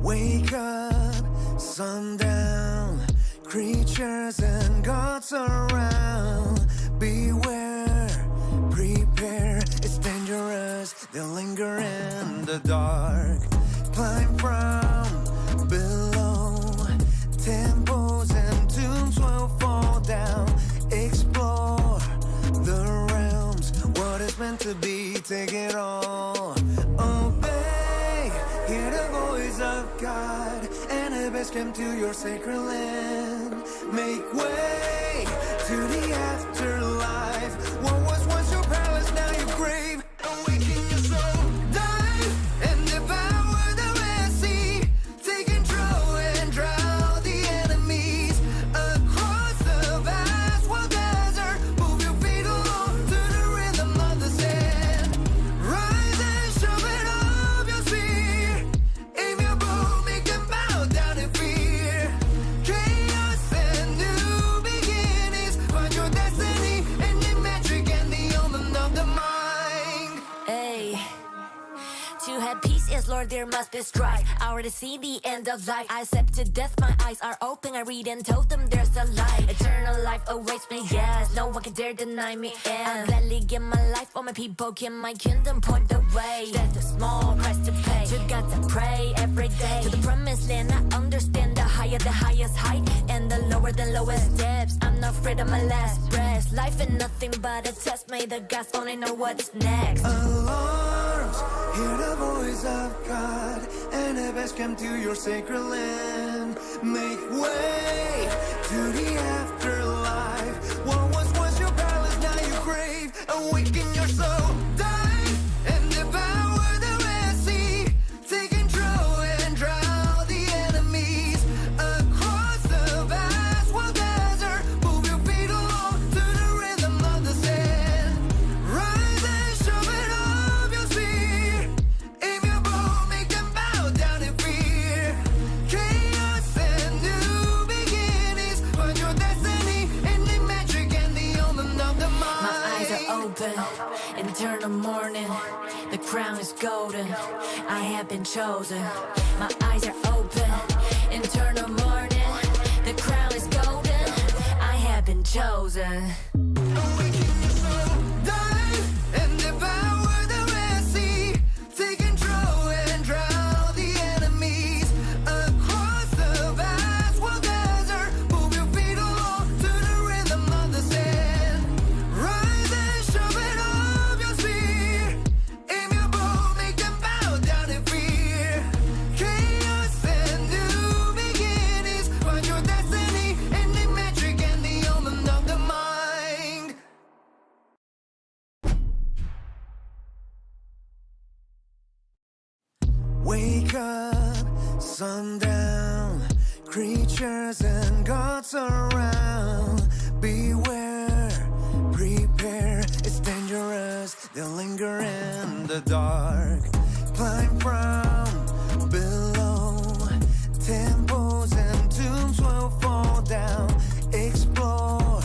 Wake up, sundown, creatures and gods around. Beware, prepare, it's dangerous. They linger in the dark. Climb from below, temples and tombs will fall down. Explore the realms, what is meant to be, take it all. Obey, hear the voice of God, and the best come to your sacred land. Make way to the afterlife. What was once your palace, now your grave. Awaken your soul, dive and devour the Red Sea. Take control and drown the enemies across the vast wild desert. Move your feet along to the rhythm of the sand. Rise and shove it up your spear. Aim your bow, make them bow down in fear. Chaos and new beginnings. Find your destiny and the magic and the omen of the mind. Hey, to have peace, yes, Lord, there must be strife. I already see the end of life. I accepted death, my eyes are open. I read and told them there's a light. Eternal life awaits me, yes. No one can dare deny me. I'll gladly give my life for my people. Can my kingdom point the way? That's a small price to pay. To God to pray every day. To the promised land, I understand the higher, the highest height, and the lower, the lowest depths. I'm not afraid of my last breath. Life is nothing but a test. May the gods only know what's next. Alarms, hear the voice of God, and the best come to your sacred land. Make way to the afterlife. What was once your palace, now your grave. Awaken your soul, dive and devour the Red Sea. Take control and drown the enemies across the vast wild desert. Move your feet along to the rhythm of the sand. Rise and shove it up your spear. Aim your bow, make them bow down in fear. Chaos and new beginnings. Find your destiny in the magic and the omen of the mind. My eyes are open, eternal morning. The crown is golden, I have been chosen. My eyes are open, eternal morning. The crown is golden, I have been chosen. Awaken your soul, dive and devour the Red Sea. Take control and drown the enemies across the vast wild desert. Move your feet along to the rhythm of the sand. Rise and shove it up your spear. Aim your bow, make them bow down in fear. Chaos and new beginnings. Find your destiny in the magic and the omen of the mind. Wake up, sundown, creatures and gods around. Beware, prepare, it's dangerous. They linger in the dark. Climb from below, temples and tombs will fall down. Explore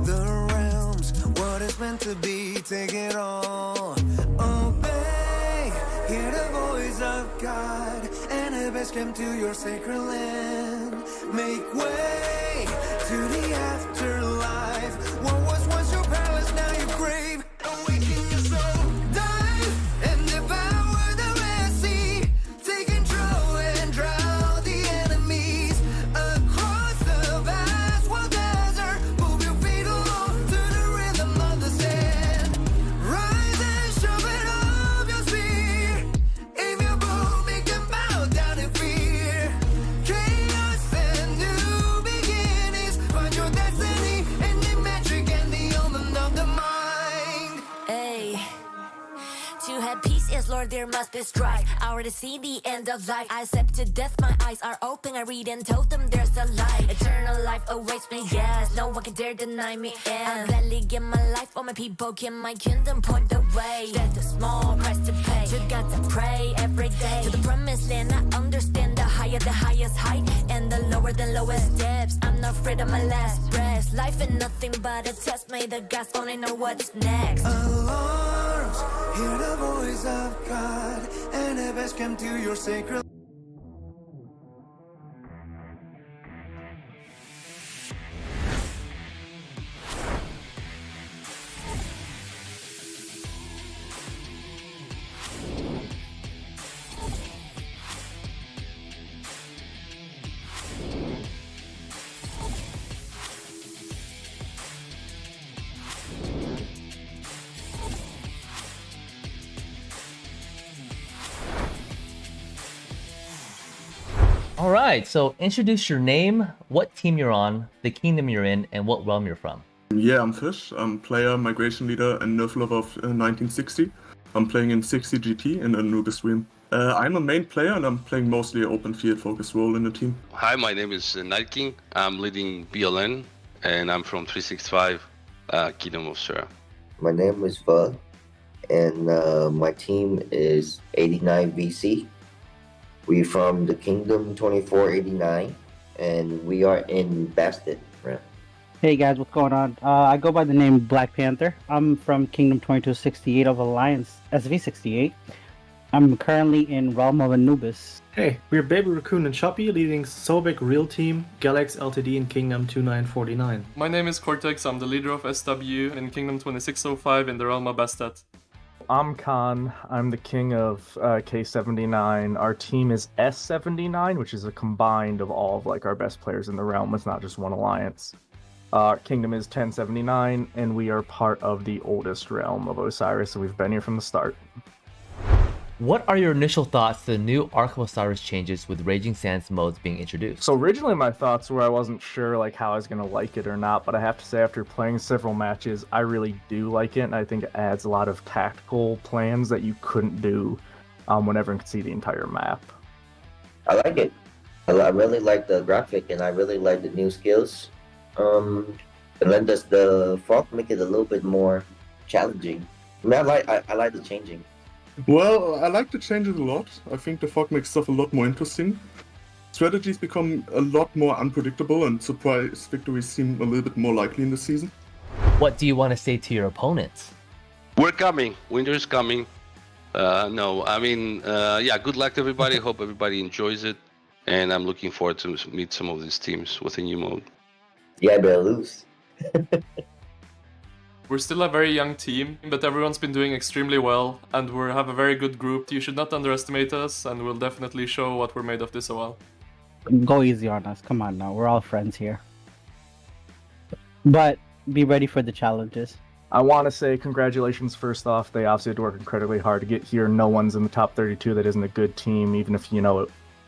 the realms, what is meant to be, take it all. Obey, hear the voice of God, and the best come to your sacred land. Make way to the afterlife. What was once your palace, now your grave. Awaken your soul, dive and devour the Red Sea. Take control and drown the enemies across the vast wild desert. Move your feet along to the rhythm of the sand. Rise and shove it up your spear. Aim your bow, make them bow down in fear. Chaos and new beginnings. Find your destiny in the magic and the omen of the mind. Hey, to have peace, yes, Lord, there must be strife. I already see the end of life. I accepted death, my eyes are open. I read and told them there's a light. Eternal life awaits me, yes. No one can dare deny me. I'll gladly give my life for my people. Can my kingdom point the way? That's a small price to pay. To God to pray every day. To the promised land, I understand the higher, the highest height, and the lower, the lowest depths. I'm not afraid of my last breath. Life is nothing but a test. May the gods only know what's next. Alarms, hear the voice of God, and the best come to your sacred. All right, so introduce your name, what team you're on, the kingdom you're in, and what realm you're from. Yeah, I'm Fish. I'm player, migration leader, and nerf lover of 1960. I'm playing in 60 GT in Anubis stream. I'm a main player and I'm playing mostly an open field focused role in the team. Hi, my name is Night King. I'm leading BLN and I'm from 365 Kingdom of Sura. My name is Bug and my team is 89 VC. We're from the Kingdom 2489 and we are in Bastard realm. Hey guys, what's going on? I go by the name Black Panther. I'm from Kingdom 2268 of Alliance SV68. I'm currently in Realm of Anubis. Hey, we're Baby Raccoon and Choppy, leading Sobek Real Team, Galax Ltd in Kingdom 2949. My name is Cortex, I'm the leader of SW in Kingdom 2605 in the realm of Bastet. I'm Khan, I'm the king of K79. Our team is S79, which is a combined of all of like our best players in the realm. It's not just one alliance. Kingdom is 1079, and we are part of the oldest realm of Osiris, so we've been here from the start. What are your initial thoughts to the new Ark of Osiris changes with Raging Sands modes being introduced? So originally my thoughts were I wasn't sure like how I was going to like it or not, but I have to say after playing several matches, I really do like it, and I think it adds a lot of tactical plans that you couldn't do when everyone could see the entire map. I like it. I really like the graphic and I really like the new skills. And then does the fog make it a little bit more challenging? I mean, I like the changing. Well, I like the changes a lot. I think the fog makes stuff a lot more interesting. Strategies become a lot more unpredictable and surprise victories seem a little bit more likely in the season. What do you want to say to your opponents? We're coming. Winter's coming. Yeah, good luck to everybody. Hope everybody enjoys it. And I'm looking forward to meet some of these teams with a new mode. Yeah, I better lose. We're still a very young team, but everyone's been doing extremely well, and we have a very good group. You should not underestimate us, and we'll definitely show what we're made of this a while. Go easy on us. Come on now. We're all friends here. But be ready for the challenges. I want to say congratulations first off. They obviously had to work incredibly hard to get here. No one's in the top 32 that isn't a good team, even if, you know,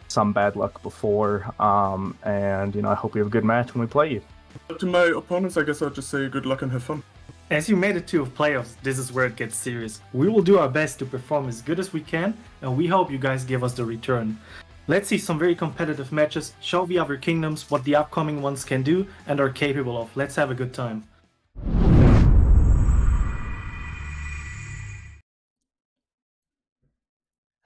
some bad luck before. And, you know, I hope we have a good match when we play you. To my opponents, I guess I'll just say good luck and have fun. As you made it to playoffs, this is where it gets serious. We will do our best to perform as good as we can, and we hope you guys give us the return. Let's see some very competitive matches, show the other kingdoms what the upcoming ones can do and are capable of. Let's have a good time.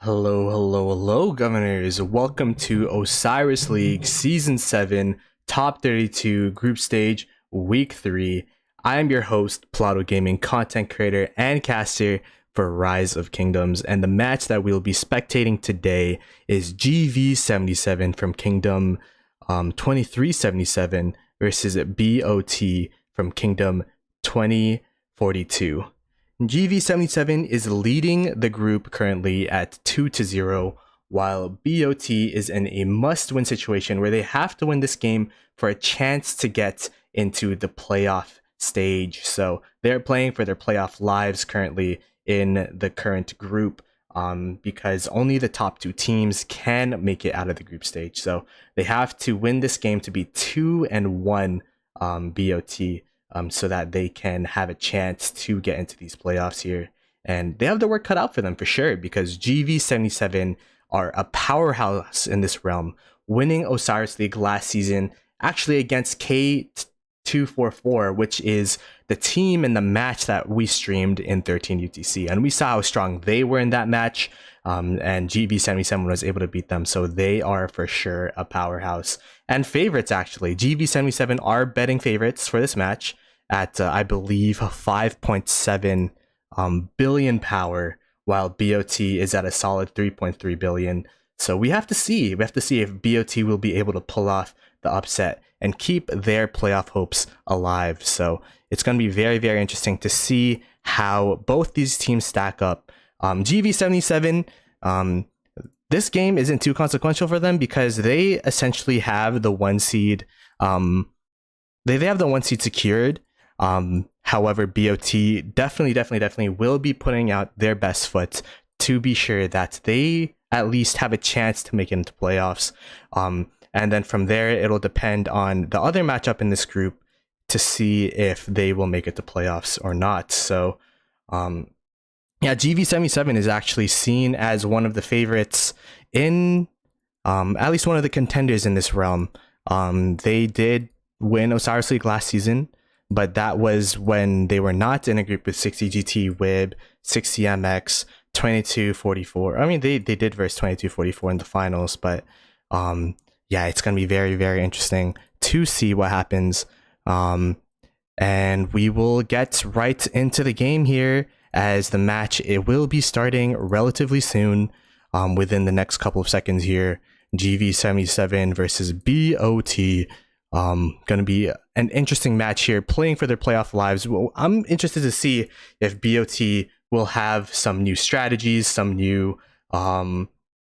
Hello, governors. Welcome to Osiris League Season 7, Top 32, Group Stage, Week 3. I am your host, Plato Gaming, content creator and caster for Rise of Kingdoms, and the match that we'll be spectating today is GV77 from Kingdom 2377 versus BOT from Kingdom 2042. GV77 is leading the group currently at 2-0, while BOT is in a must-win situation where they have to win this game for a chance to get into the playoff stage. So they're playing for their playoff lives currently in the current group, because only the top two teams can make it out of the group stage. So they have to win this game to be 2-1 BOT, so that they can have a chance to get into these playoffs here. And they have the work cut out for them for sure, because GV77 are a powerhouse in this realm, winning Osiris League last season actually against K244, which is the team in the match that we streamed in 13 UTC, and we saw how strong they were in that match, and GV77 was able to beat them, so they are for sure a powerhouse. And favorites, actually. GV77 are betting favorites for this match at, I believe, 5.7 billion power, while BOT is at a solid 3.3 billion. So we have to see if BOT will be able to pull off the upset and keep their playoff hopes alive. So it's going to be very, very interesting to see how both these teams stack up. GV77, this game isn't too consequential for them because they essentially have the 1 seed. They have the 1 seed secured. However, BOT definitely will be putting out their best foot to be sure that they at least have a chance to make it into playoffs. And then from there, it'll depend on the other matchup in this group to see if they will make it to playoffs or not. So, yeah, GV77 is actually seen as one of the favorites in, at least one of the contenders in this realm. They did win Osiris League last season, but that was when they were not in a group with 60GT, WIB, 60MX, 2244. I mean, they did verse 2244 in the finals, but yeah, it's going to be very, very interesting to see what happens. And we will get right into the game here, as the match, it will be starting relatively soon, within the next couple of seconds here. GV77 versus BOT. Going to be an interesting match here, playing for their playoff lives. Well, I'm interested to see if BOT will have some new strategies, some new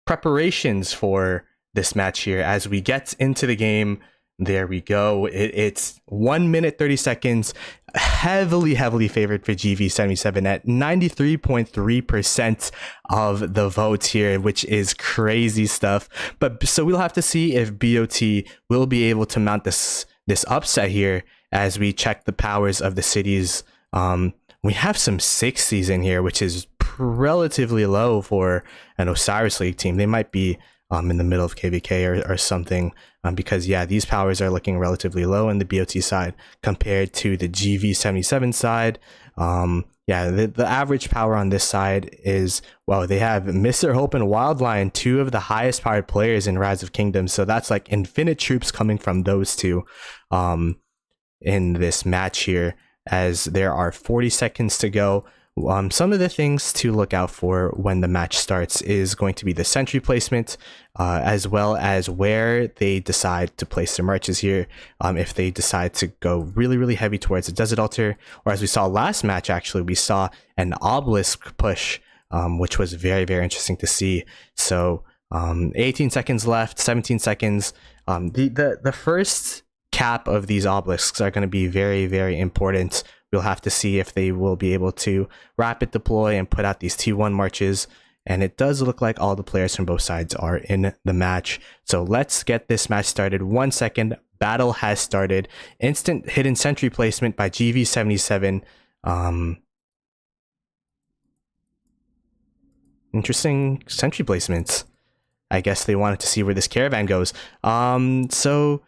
preparations for this match here as we get into the game. There we go. It's 1 minute 30 seconds. Heavily favored for GV77 at 93.3% of the votes here, which is crazy stuff. But so we'll have to see if BOT will be able to mount this upset here as we check the powers of the cities. We have some 60s in here, which is relatively low for an Osiris League team. They might be in the middle of KVK or something, because yeah, these powers are looking relatively low in the BOT side compared to the GV77 side. Yeah, the average power on this side is, well, they have Mr. Hope and Wildlion, two of the highest powered players in Rise of Kingdoms, so that's like infinite troops coming from those two in this match here, as there are 40 seconds to go. Some of the things to look out for when the match starts is going to be the sentry placement, as well as where they decide to place their marches here. If they decide to go really heavy towards the desert altar, or as we saw last match, actually, we saw an obelisk push, which was very interesting to see. So 18 seconds left, 17 seconds. The first cap of these obelisks are going to be very important. We'll have to see if they will be able to rapid deploy and put out these T1 marches. And it does look like all the players from both sides are in the match. So let's get this match started. 1 second. Battle has started. Instant hidden sentry placement by GV77. Interesting sentry placements. I guess they wanted to see where this caravan goes. So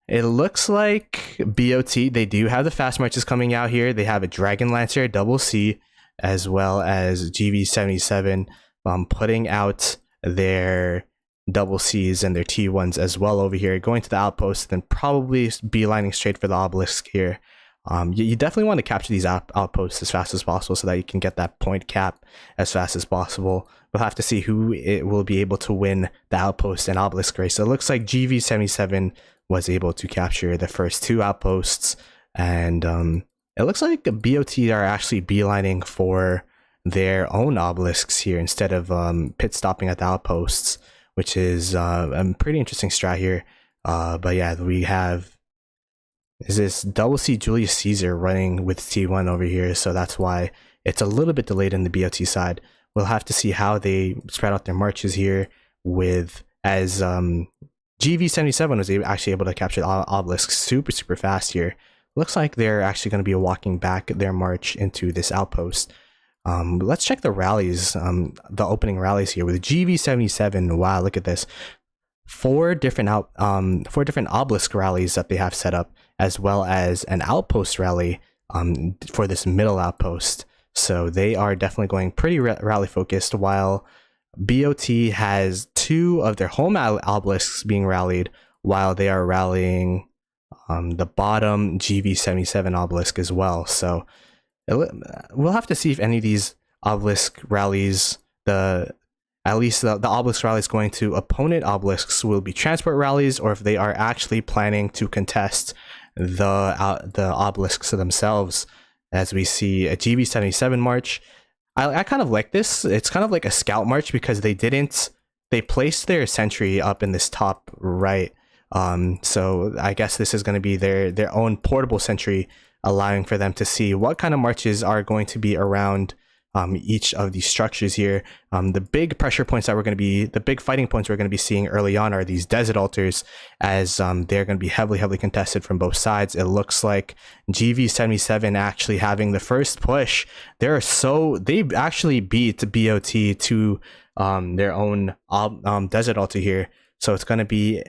it looks like BOT, they do have the fast marches coming out here. They have a Dragon Lancer, double C, as well as GV77 putting out their double Cs and their T1s as well over here, going to the outpost, then probably beelining straight for the obelisk here. You definitely want to capture these outposts as fast as possible so that you can get that point cap as fast as possible. We'll have to see who it will be able to win the outpost and obelisk race. So it looks like GV77 was able to capture the first two outposts, and it looks like BOT are actually beelining for their own obelisks here instead of pit stopping at the outposts, which is a pretty interesting strat here. But yeah, we have this double C Julius Caesar running with T1 over here, so that's why it's a little bit delayed in the BOT side. We'll have to see how they spread out their marches here, with as GV77 was actually able to capture the obelisk super fast here. Looks like they're actually going to be walking back their march into this outpost. Let's check the rallies, the opening rallies here with GV77. Wow, look at this. Four different obelisk rallies that they have set up, as well as an outpost rally for this middle outpost. So they are definitely going pretty rally focused, while BOT has two of their home obelisks being rallied, while they are rallying the bottom GV77 obelisk as well. So we'll have to see if any of these obelisk rallies, at least the obelisk rallies going to opponent obelisks, will be transport rallies, or if they are actually planning to contest the obelisks themselves. As we see a GV77 march. I kind of like this. It's kind of like a scout march, because they placed their sentry up in this top right. So I guess this is going to be their own portable sentry, allowing for them to see what kind of marches are going to be around each of these structures here. The big pressure points that the big fighting points we're going to be seeing early on are these desert altars, as they're going to be heavily contested from both sides. It looks like GV77 actually having the first push. They actually beat BOT to their own desert altar here. So it's going to be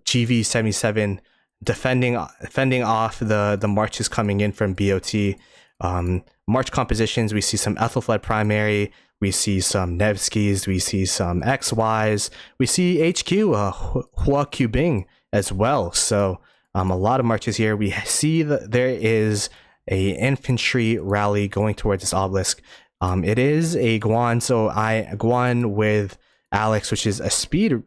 GV77 defending off the marches coming in from BOT. March compositions, we see some Ethelfled primary, we see some Nevskis, we see some XYs, we see HQ, Hua Qbing as well. So a lot of marches here. We see that there is a infantry rally going towards this obelisk. It is a Guan, so Guan with Alex, which is a speed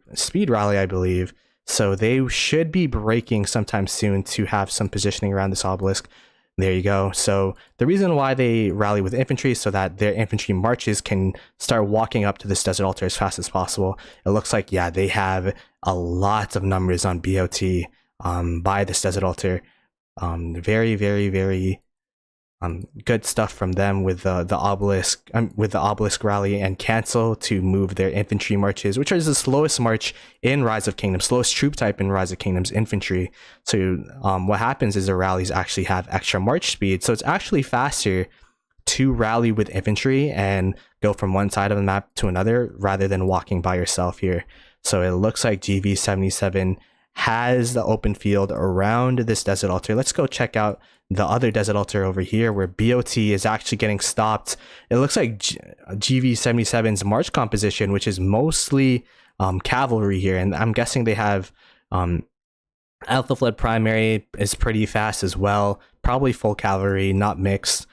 rally, I believe. So they should be breaking sometime soon to have some positioning around this obelisk. There you go. So the reason why they rally with infantry is so that their infantry marches can start walking up to this desert altar as fast as possible. It looks like, yeah, they have a lot of numbers on BOT by this desert altar. Very, very, very good stuff from them with the obelisk rally and cancel to move their infantry marches, which is the slowest march in Rise of Kingdoms, slowest troop type in Rise of Kingdoms, infantry. So what happens is the rallies actually have extra march speed, so it's actually faster to rally with infantry and go from one side of the map to another rather than walking by yourself here. So it looks like GV77 has the open field around this desert altar. Let's go check out the other desert altar over here where BOT is actually getting stopped. It looks like GV77's march composition, which is mostly cavalry here, and I'm guessing they have Ethelfled primary is pretty fast as well, probably full cavalry, not mixed.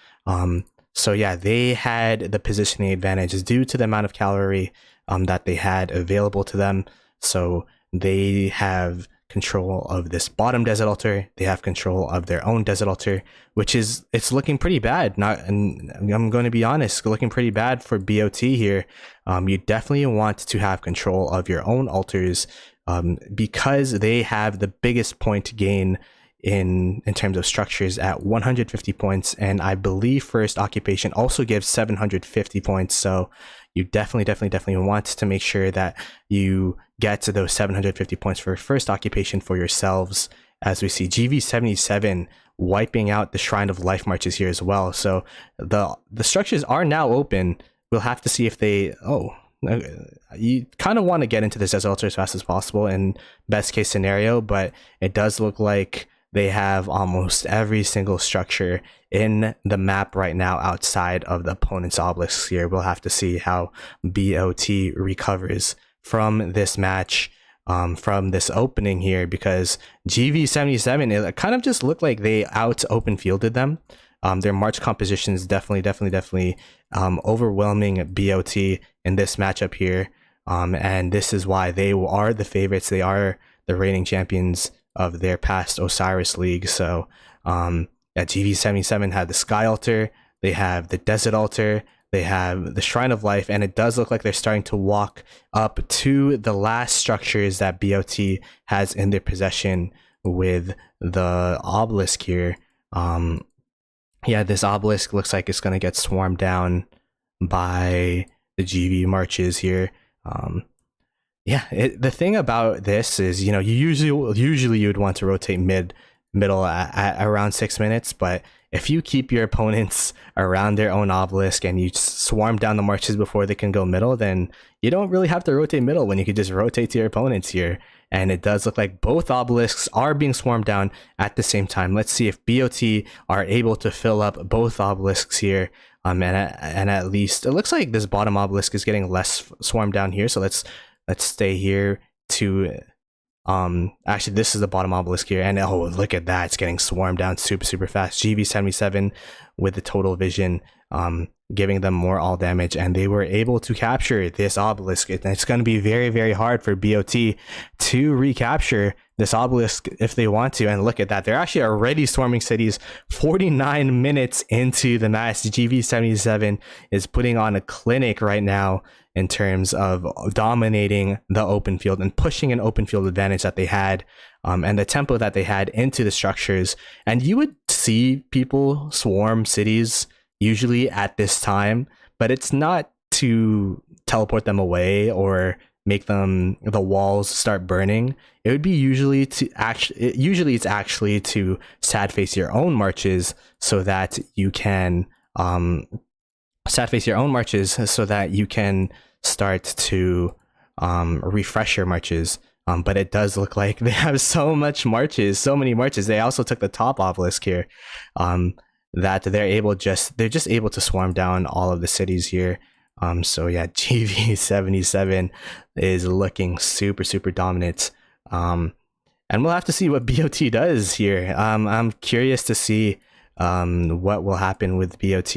So yeah, they had the positioning advantage due to the amount of cavalry that they had available to them. So they have control of this bottom desert altar. They have control of their own desert altar, which is, it's looking pretty bad. And I'm going to be honest, looking pretty bad for BOT here. You definitely want to have control of your own altars because they have the biggest point gain in terms of structures at 150 points, and I believe first occupation also gives 750 points. So you definitely want to make sure that you get to those 750 points for first occupation for yourselves, as we see GV77 wiping out the Shrine of Life marches here as well. So the structures are now open. We'll have to see if they you kind of want to get into this desert altar as fast as possible in best case scenario, but it does look like they have almost every single structure in the map right now outside of the opponent's obelisks here. We'll have to see how BOT recovers from this match, from this opening here, because GV77, it kind of just looked like they out open fielded them. Their march composition is definitely overwhelming BOT in this matchup here. And this is why they are the favorites. They are the reigning champions of their past Osiris League. So GV77 had the Sky Altar, they have the Desert Altar, they have the Shrine of Life, and it does look like they're starting to walk up to the last structures that BOT has in their possession with the obelisk here. Yeah, this obelisk looks like it's going to get swarmed down by the GV marches here. Yeah, the thing about this is, you know, usually you would want to rotate middle at around 6 minutes, but if you keep your opponents around their own obelisk and you swarm down the marches before they can go middle, then you don't really have to rotate middle when you could just rotate to your opponents here. And it does look like both obelisks are being swarmed down at the same time. Let's see if BOT are able to fill up both obelisks here. And at least it looks like this bottom obelisk is getting less swarmed down here. So let's stay here to actually this is the bottom obelisk here, and oh, look at that, it's getting swarmed down super fast. GV77 with the total vision giving them more all damage, and they were able to capture this obelisk. It's going to be very hard for BOT to recapture this obelisk if they want to. And look at that, they're actually already storming cities 49 minutes into the match. GV77 is putting on a clinic right now in terms of dominating the open field and pushing an open field advantage that they had, and the tempo that they had into the structures. And you would see people swarm cities usually at this time, but it's not to teleport them away or make them the walls start burning. It would be usually it's actually to sad face your own marches so that you can start to refresh your marches. But it does look like they have so many marches. They also took the top obelisk here, that they're just able to swarm down all of the cities here. So yeah, GV77 is looking super dominant. And we'll have to see what BOT does here. I'm curious to see what will happen with BOT,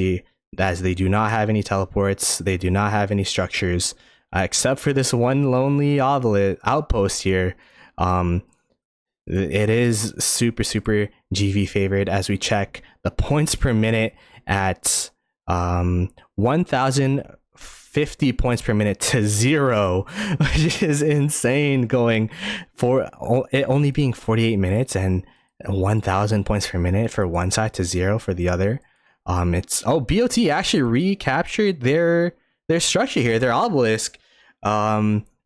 as they do not have any teleports, they do not have any structures, except for this one lonely outpost here. It is super GV favored, as we check the points per minute at 1,050 points per minute to 0, which is insane, going for it only being 48 minutes and 1,000 points per minute for one side to 0 for the other. BOT actually recaptured their structure here, their obelisk,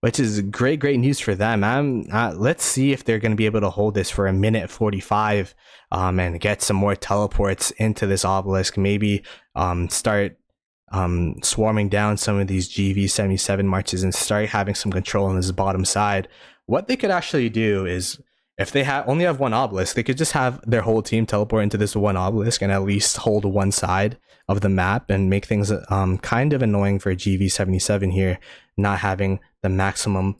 which is great news for them. Let's see if they're going to be able to hold this for a minute 45, and get some more teleports into this obelisk. Maybe start swarming down some of these GV77 marches and start having some control on this bottom side. What they could actually do is, if they only have one obelisk, they could just have their whole team teleport into this one obelisk and at least hold one side of the map and make things kind of annoying for GV77 here, not having the maximum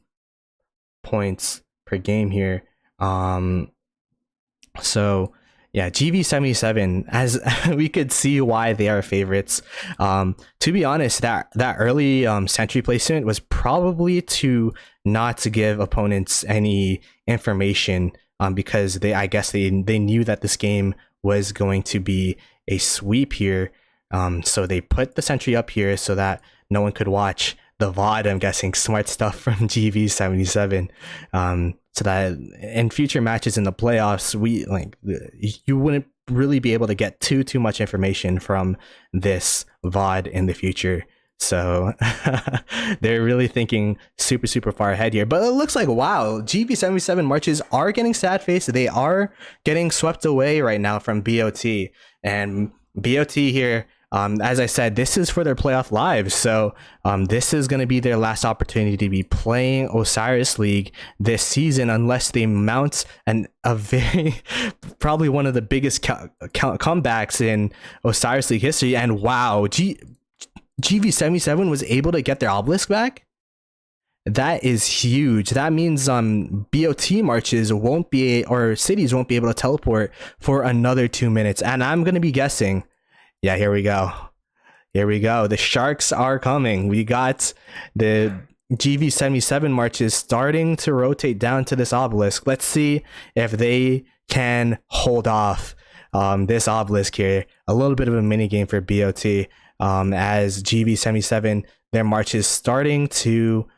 points per game here. So yeah, GV77, as we could see why they are favorites. To be honest, that early sentry placement was probably to not to give opponents any information, because I guess they knew that this game was going to be a sweep here. So they put the sentry up here so that no one could watch the VOD. I'm guessing smart stuff from GV77, so that in future matches in the playoffs, you wouldn't really be able to get too much information from this VOD in the future. So they're really thinking super far ahead here. But it looks like, wow, GV77 marches are getting sad faced. They are getting swept away right now from BOT, and BOT here, as I said, this is for their playoff lives. So this is going to be their last opportunity to be playing Osiris League this season, unless they mount a very probably one of the biggest comebacks in Osiris League history. And wow, GV77 was able to get their obelisk back. That is huge. That means BOT marches won't be, or cities won't be able to teleport for another 2 minutes. And I'm going to be guessing, yeah, here we go. The sharks are coming. We got the GV77 marches starting to rotate down to this obelisk. Let's see if they can hold off this obelisk here. A little bit of a mini game for BOT, as GV77, their march is starting to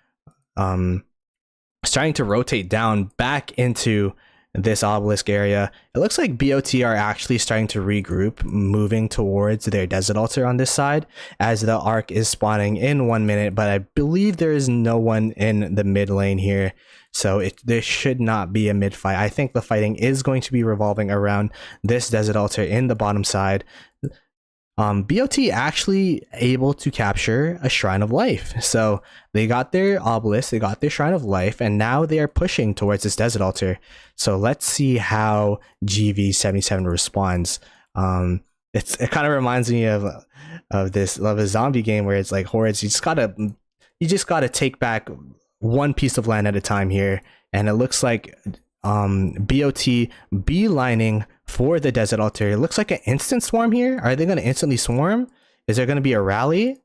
rotate down back into this obelisk area. It looks like BOT are actually starting to regroup, moving towards their desert altar on this side, as the arc is spawning in 1 minute, but I believe there is no one in the mid lane here, so there should not be a mid fight. I think the fighting is going to be revolving around this desert altar in the bottom side. BOT actually able to capture a Shrine of Life. So they got their obelisk, they got their Shrine of Life, and now they are pushing towards this desert altar. So let's see how GV77 responds. It kind of reminds me of a zombie game where it's like hordes. You just gotta take back one piece of land at a time here, and it looks like BOT beelining for the desert altar. It looks like an instant swarm here. Are they going to instantly swarm? Is there going to be a rally?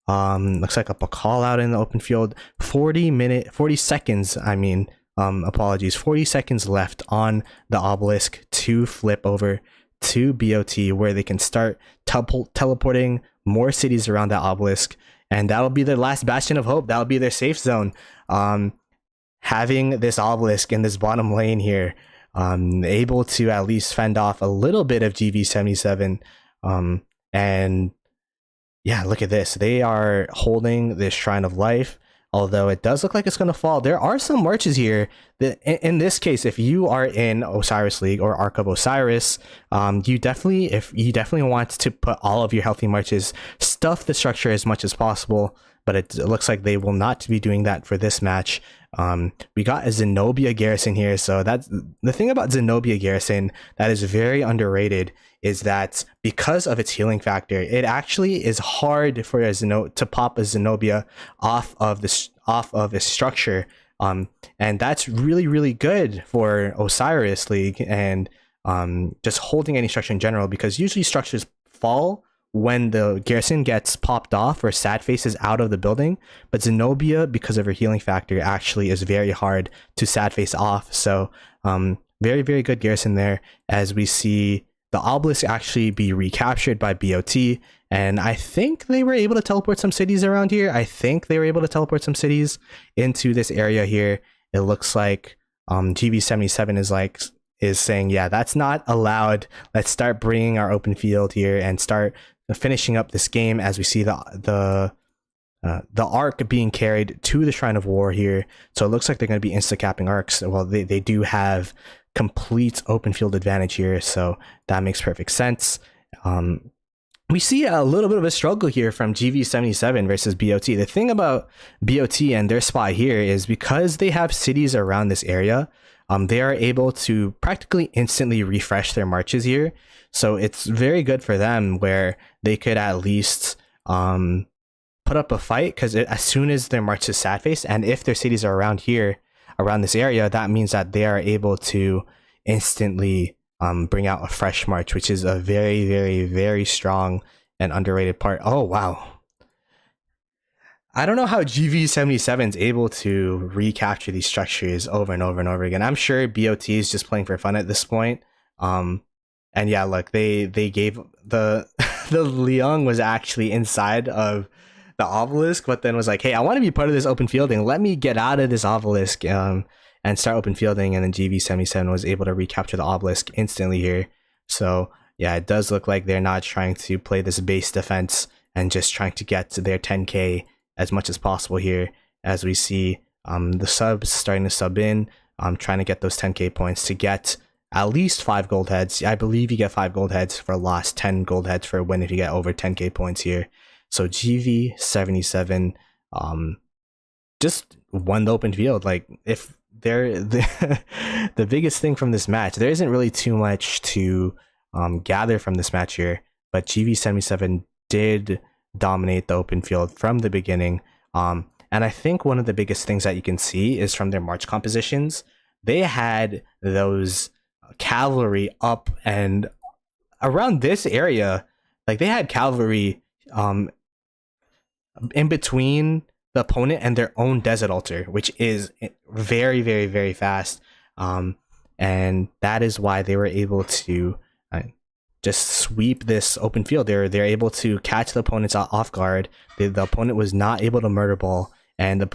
Looks like a call out in the open field. 40 seconds, 40 seconds left on the obelisk to flip over to BOT, where they can start teleporting more cities around that obelisk, and that'll be their last bastion of hope. That'll be their safe zone. Having this obelisk in this bottom lane here, able to at least fend off a little bit of GV77, and yeah, look at this. They are holding this Shrine of Life, although it does look like it's going to fall. There are some marches here that, in this case, if you are in Osiris League or Ark of Osiris, you definitely want to put all of your healthy marches, stuff the structure as much as possible, but it looks like they will not be doing that for this match. We got a Zenobia Garrison here, so that's the thing about Zenobia Garrison that is very underrated, is that because of its healing factor, it actually is hard for to pop a Zenobia off of a structure, and that's really good for Osiris League and just holding any structure in general, because usually structures fall when the garrison gets popped off or sad faces out of the building, but Zenobia, because of her healing factor, actually is very hard to sad face off. So very good garrison there, as we see the obelisk actually be recaptured by BOT, and I think they were able to teleport some cities around here. I think they were able to teleport some cities into this area here. It looks like GV77 is saying, yeah, that's not allowed. Let's start bringing our open field here and start finishing up this game, as we see the arc being carried to the Shrine of War here. So it looks like they're going to be insta-capping arcs. Well, they do have complete open field advantage here, so that makes perfect sense. We see a little bit of a struggle here from GV77 versus BOT. The thing about BOT and their spot here is, because they have cities around this area, they are able to practically instantly refresh their marches here. So it's very good for them, where they could at least put up a fight, because as soon as their march is sad faced, and if their cities are around here, around this area, that means that they are able to instantly bring out a fresh march, which is a very strong and underrated part. Oh wow, I don't know how GV77 is able to recapture these structures over and over again. I'm sure BOT is just playing for fun at this point. And yeah, look, they gave the Liang was actually inside of the obelisk, but then was like, hey, I want to be part of this open fielding. Let me get out of this obelisk and start open fielding. And then GV77 was able to recapture the obelisk instantly here. So yeah, it does look like they're not trying to play this base defense and just trying to get to their 10k as much as possible here, as we see the subs starting to sub in, trying to get those 10k points to get at least 5 gold heads. I believe you get 5 gold heads for loss, 10 gold heads for a win if you get over 10k points here. So GV77 just won the open field. Like, if they're the biggest thing from this match, there isn't really too much to gather from this match here, but GV77 did dominate the open field from the beginning. And I think one of the biggest things that you can see is from their march compositions. They had those cavalry up and around this area. Like, they had cavalry in between the opponent and their own desert altar, which is very fast, and that is why they were able to just sweep this open field. They're able to catch the opponents off guard. The opponent was not able to murder ball, and the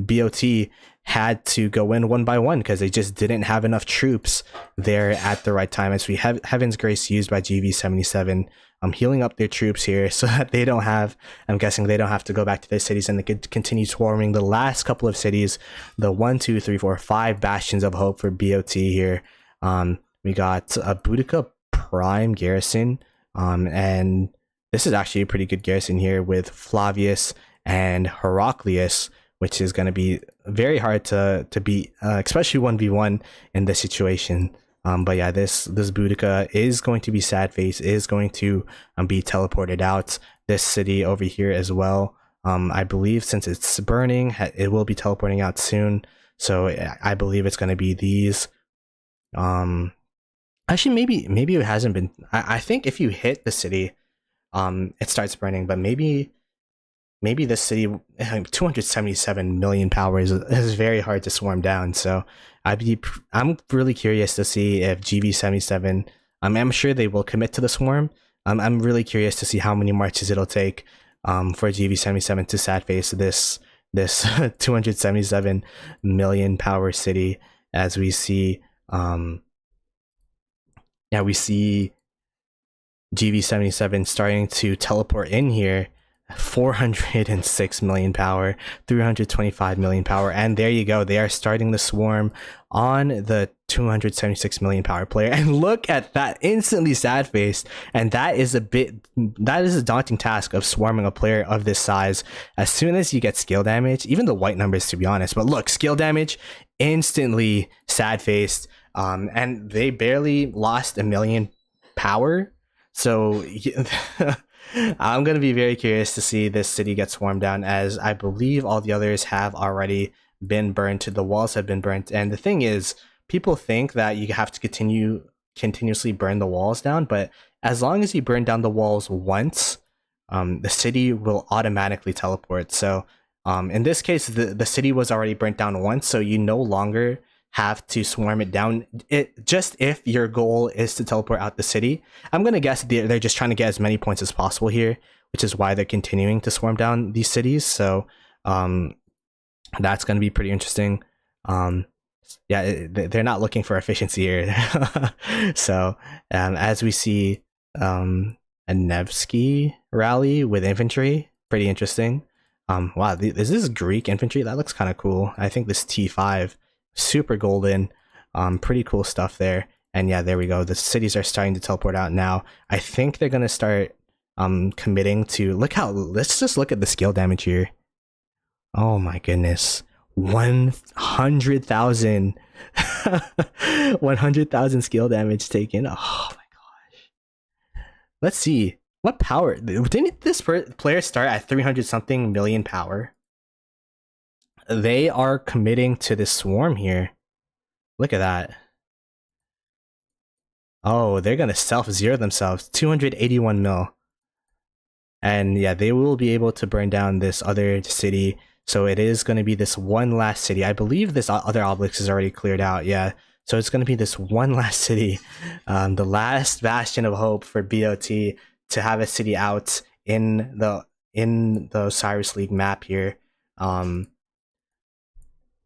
BOT had to go in one by one because they just didn't have enough troops there at the right time. As we have Heaven's Grace used by GV77, healing up their troops here so that they don't have, I'm guessing they don't have to go back to their cities, and they could continue swarming the last couple of cities, the 1, 2, 3, 4, 5 bastions of hope for BOT here. We got a Boudica Prime garrison, and this is actually a pretty good garrison here with Flavius and Heraclius, which is going to be very hard to beat, especially 1v1 in this situation. But yeah, this Boudica is going to be sad face, is going to be teleported out. This city over here as well, I believe, since it's burning, it will be teleporting out soon. So I believe it's going to be these. Actually, maybe it hasn't been. I think if you hit the city, it starts burning. But maybe this city, 277 million power is very hard to swarm down. So I'm really curious to see if GV77, I'm sure they will commit to the swarm. I'm really curious to see how many marches it'll take for GV77 to sad face this 277 million power city, as we see we see GV77 starting to teleport in here. 406 million power, 325 million power, and there you go. They are starting the swarm on the 276 million power player. And look at that, instantly sad faced. And that is a daunting task of swarming a player of this size. As soon as you get skill damage, even the white numbers to be honest, but look, skill damage, instantly sad faced. And they barely lost a million power. So I'm going to be very curious to see this city get swarmed down, as I believe all the others have already been burnt. The walls have been burnt. And the thing is, people think that you have to continuously burn the walls down, but as long as you burn down the walls once, the city will automatically teleport. So in this case, the city was already burnt down once, so you no longer have to swarm it down. It just, if your goal is to teleport out the city, I'm gonna guess they're just trying to get as many points as possible here, which is why they're continuing to swarm down these cities. So that's gonna be pretty interesting. Yeah, they're not looking for efficiency here. So as we see a Nevsky rally with infantry, pretty interesting. Wow, is this Greek infantry? That looks kind of cool. I think this T5, super golden, pretty cool stuff there. And yeah, there we go. The cities are starting to teleport out now. I think they're gonna start committing to, let's just look at the skill damage here. Oh my goodness, 100,000 100,000 skill damage taken. Oh my gosh. Let's see, what power didn't this player start at 300 something million power? They are committing to this swarm here. Look at that. Oh, they're gonna self-zero themselves. 281 mil. And yeah, they will be able to burn down this other city. So it is going to be this one last city. I believe this other obelisk is already cleared out. Yeah. So it's going to be this one last city. The last bastion of hope for BOT to have a city out in the Osiris League map here. And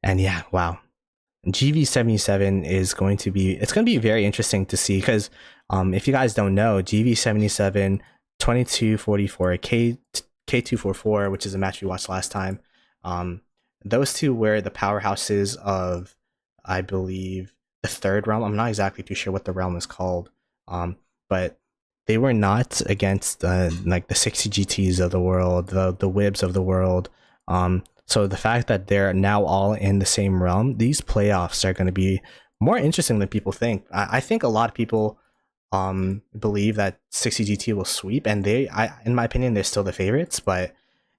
yeah, wow. GV77 is going to be, it's going to be very interesting to see, because if you guys don't know, GV77, 2244, K244, which is a match we watched last time, those two were the powerhouses of, I believe, the third realm. I'm not exactly too sure what the realm is called, but they were not against like the 60 GTs of the world, the Wibs of the world. So the fact that they're now all in the same realm, these playoffs are going to be more interesting than people think. I think a lot of people believe that 60 GT will sweep, and in my opinion, they're still the favorites. But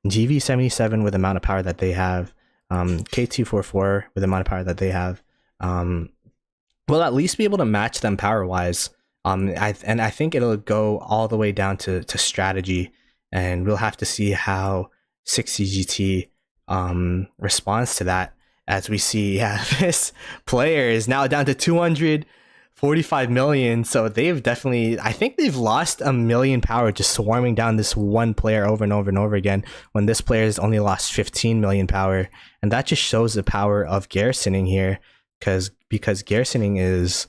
GV77 with the amount of power that they have, K244 with the amount of power that they have, will at least be able to match them power wise. I think it'll go all the way down to strategy, and we'll have to see how 60 GT responds to that, as we see, yeah, this player is now down to 245 million. So they've definitely, I think they've lost a million power just swarming down this one player over and over and over again, when this player has only lost 15 million power. And that just shows the power of garrisoning here, because garrisoning is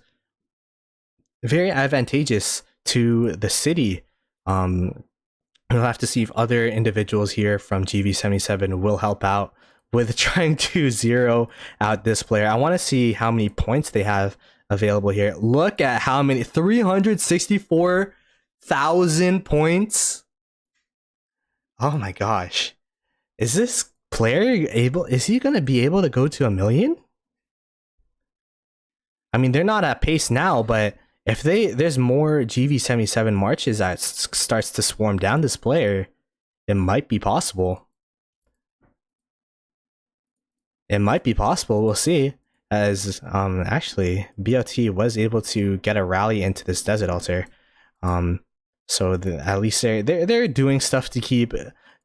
very advantageous to the city. We'll have to see if other individuals here from GV77 will help out with trying to zero out this player. I want to see how many points they have available here. Look at how many, 364,000 points. Oh my gosh. Is this player is he going to be able to go to 1 million? I mean, they're not at pace now, but if there's more GV77 marches that starts to swarm down this player, it might be possible. It might be possible. We'll see. As actually, BOT was able to get a rally into this desert altar. So at least they're doing stuff to keep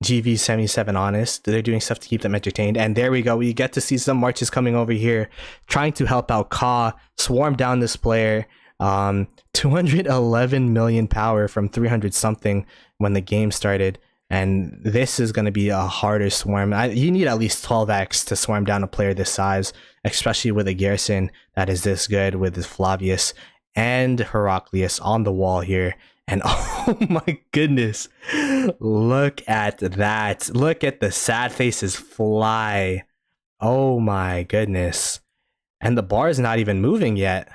GV77 honest. They're doing stuff to keep them entertained. And there we go. We get to see some marches coming over here, trying to help out Ka swarm down this player. 211 million power from 300 something when the game started, and this is going to be a harder swarm. You need at least 12x to swarm down a player this size, especially with a garrison that is this good, with Flavius and Heraclius on the wall here. And oh my goodness, look at that. Look at the sad faces fly. Oh my goodness. And the bar is not even moving yet.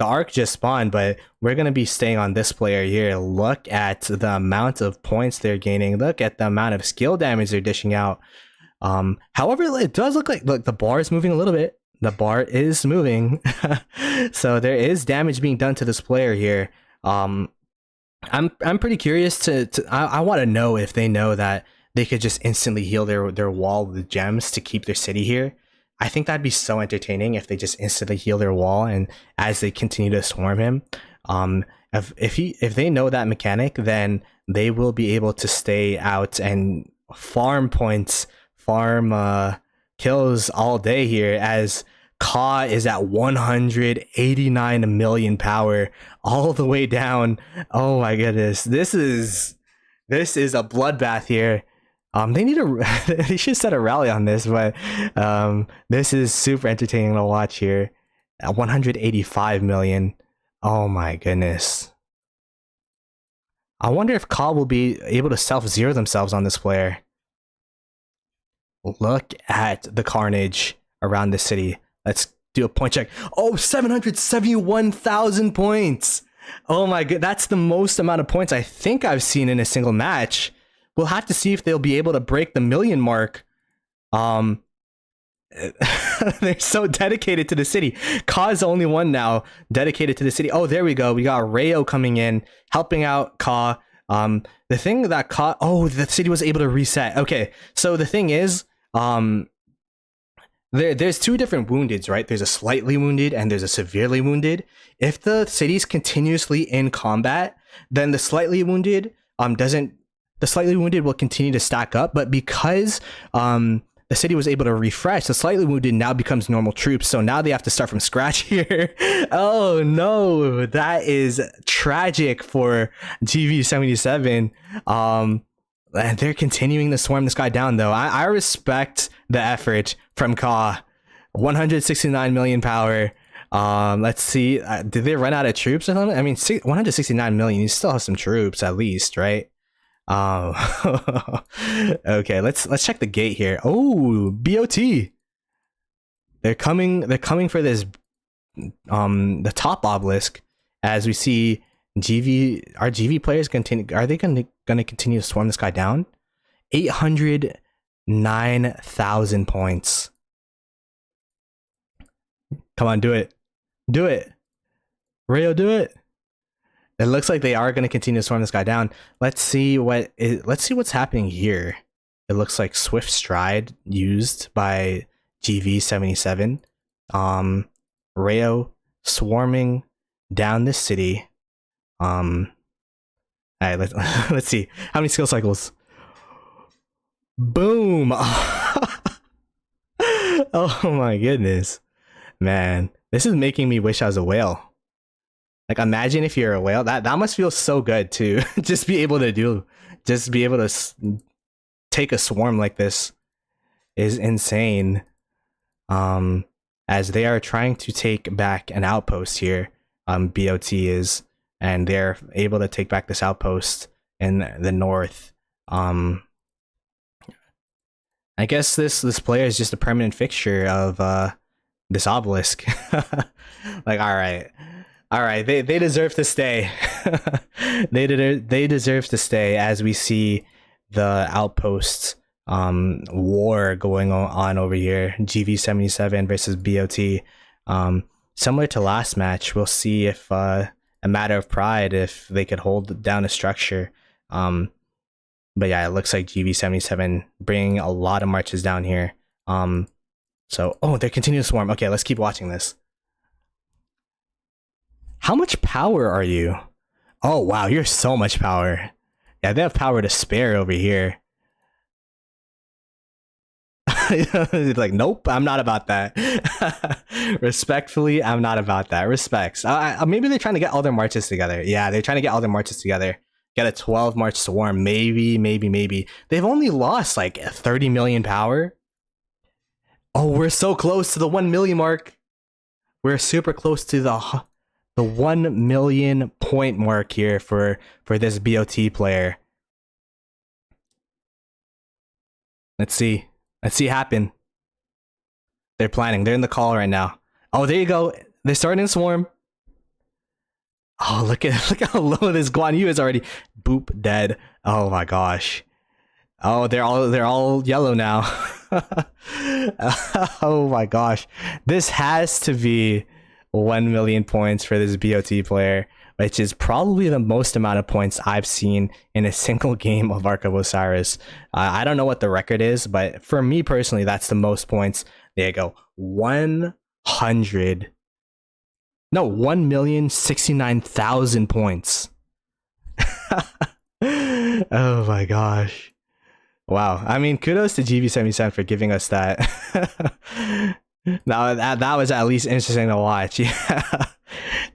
The arc just spawned, but we're going to be staying on this player here. Look at the amount of points they're gaining. Look at the amount of skill damage they're dishing out. However, it does look like, look, the bar is moving a little bit. The bar is moving. So there is damage being done to this player here. I'm pretty curious I want to know if they know that they could just instantly heal their wall with gems to keep their city here. I think that'd be so entertaining if they just instantly heal their wall and as they continue to swarm him. If they know that mechanic, then they will be able to stay out and farm points, farm kills all day here, as Ka is at 189 million power all the way down. Oh my goodness, this is a bloodbath here. They should set a rally on this, but this is super entertaining to watch here. At 185 million. Oh my goodness. I wonder if Ka will be able to self-zero themselves on this player. Look at the carnage around the city. Let's do a point check. Oh, 771,000 points. Oh my god, that's the most amount of points I think I've seen in a single match. We'll have to see if they'll be able to break the million mark. They're so dedicated to the city. Ka is the only one now dedicated to the city. Oh, there we go. We got Rayo coming in, helping out Ka. The thing that Ka... Oh, the city was able to reset. Okay, so the thing is... There's two different woundeds, right? There's a slightly wounded and there's a severely wounded. If the city's continuously in combat, then the slightly wounded the slightly wounded will continue to stack up, but because the city was able to refresh, the slightly wounded now becomes normal troops, so now they have to start from scratch here. Oh no, that is tragic for GV77. And they're continuing to swarm this guy down, though. I respect the effort from Ka. 169 million power. Let's see. Did they run out of troops or something? I mean, 169 million. You still have some troops, at least, right? Okay, let's check the gate here. Oh, BOT. They're coming for this the top obelisk, as we see our GV players continue. Are they gonna continue to swarm this guy down? 809,000 points. Come on, do it. Do it. Rayo, do it. It looks like they are going to continue to swarm this guy down. Let's see what's happening here. It looks like Swift Stride used by GV77. Rayo swarming down this city. All right, let's see how many skill cycles. Boom. Oh my goodness, man, this is making me wish I was a whale. Like, imagine if you're a whale. That must feel so good to just be able to take a swarm like this is insane. As they are trying to take back an outpost here, BOT is, and they're able to take back this outpost in the north. I guess this player is just a permanent fixture of this obelisk. Like, all right, they deserve to stay. They deserve to stay, as we see the outposts war going on over here. GV77 versus BOT. Similar to last match, we'll see if a matter of pride, if they could hold down a structure. But yeah, it looks like GV77 bringing a lot of marches down here. So, oh, they're continuing to swarm. Okay, let's keep watching this. How much power are you? Oh, wow, you're so much power. Yeah, they have power to spare over here. Like, nope, I'm not about that. Respectfully, I'm not about that. Respects. Maybe they're trying to get all their marches together. Yeah, they're trying to get all their marches together. Get a 12 march swarm. Maybe. They've only lost like 30 million power. Oh, we're so close to the 1 million mark. We're super close to the the 1 million point mark here for this BOT player. Let's see it happen. They're planning. They're in the call right now. Oh, there you go. They're starting to swarm. Oh, look how low this Guan Yu is already. Boop, dead. Oh my gosh. Oh, they're all yellow now. Oh my gosh. This has to be 1 million points for this BOT player, which is probably the most amount of points I've seen in a single game of Ark of Osiris. I don't know what the record is, but for me personally, that's the most points. There you go. 1,069,000 points. Oh my gosh. Wow. I mean, kudos to GV77 for giving us that. Now that was at least interesting to watch. Yeah.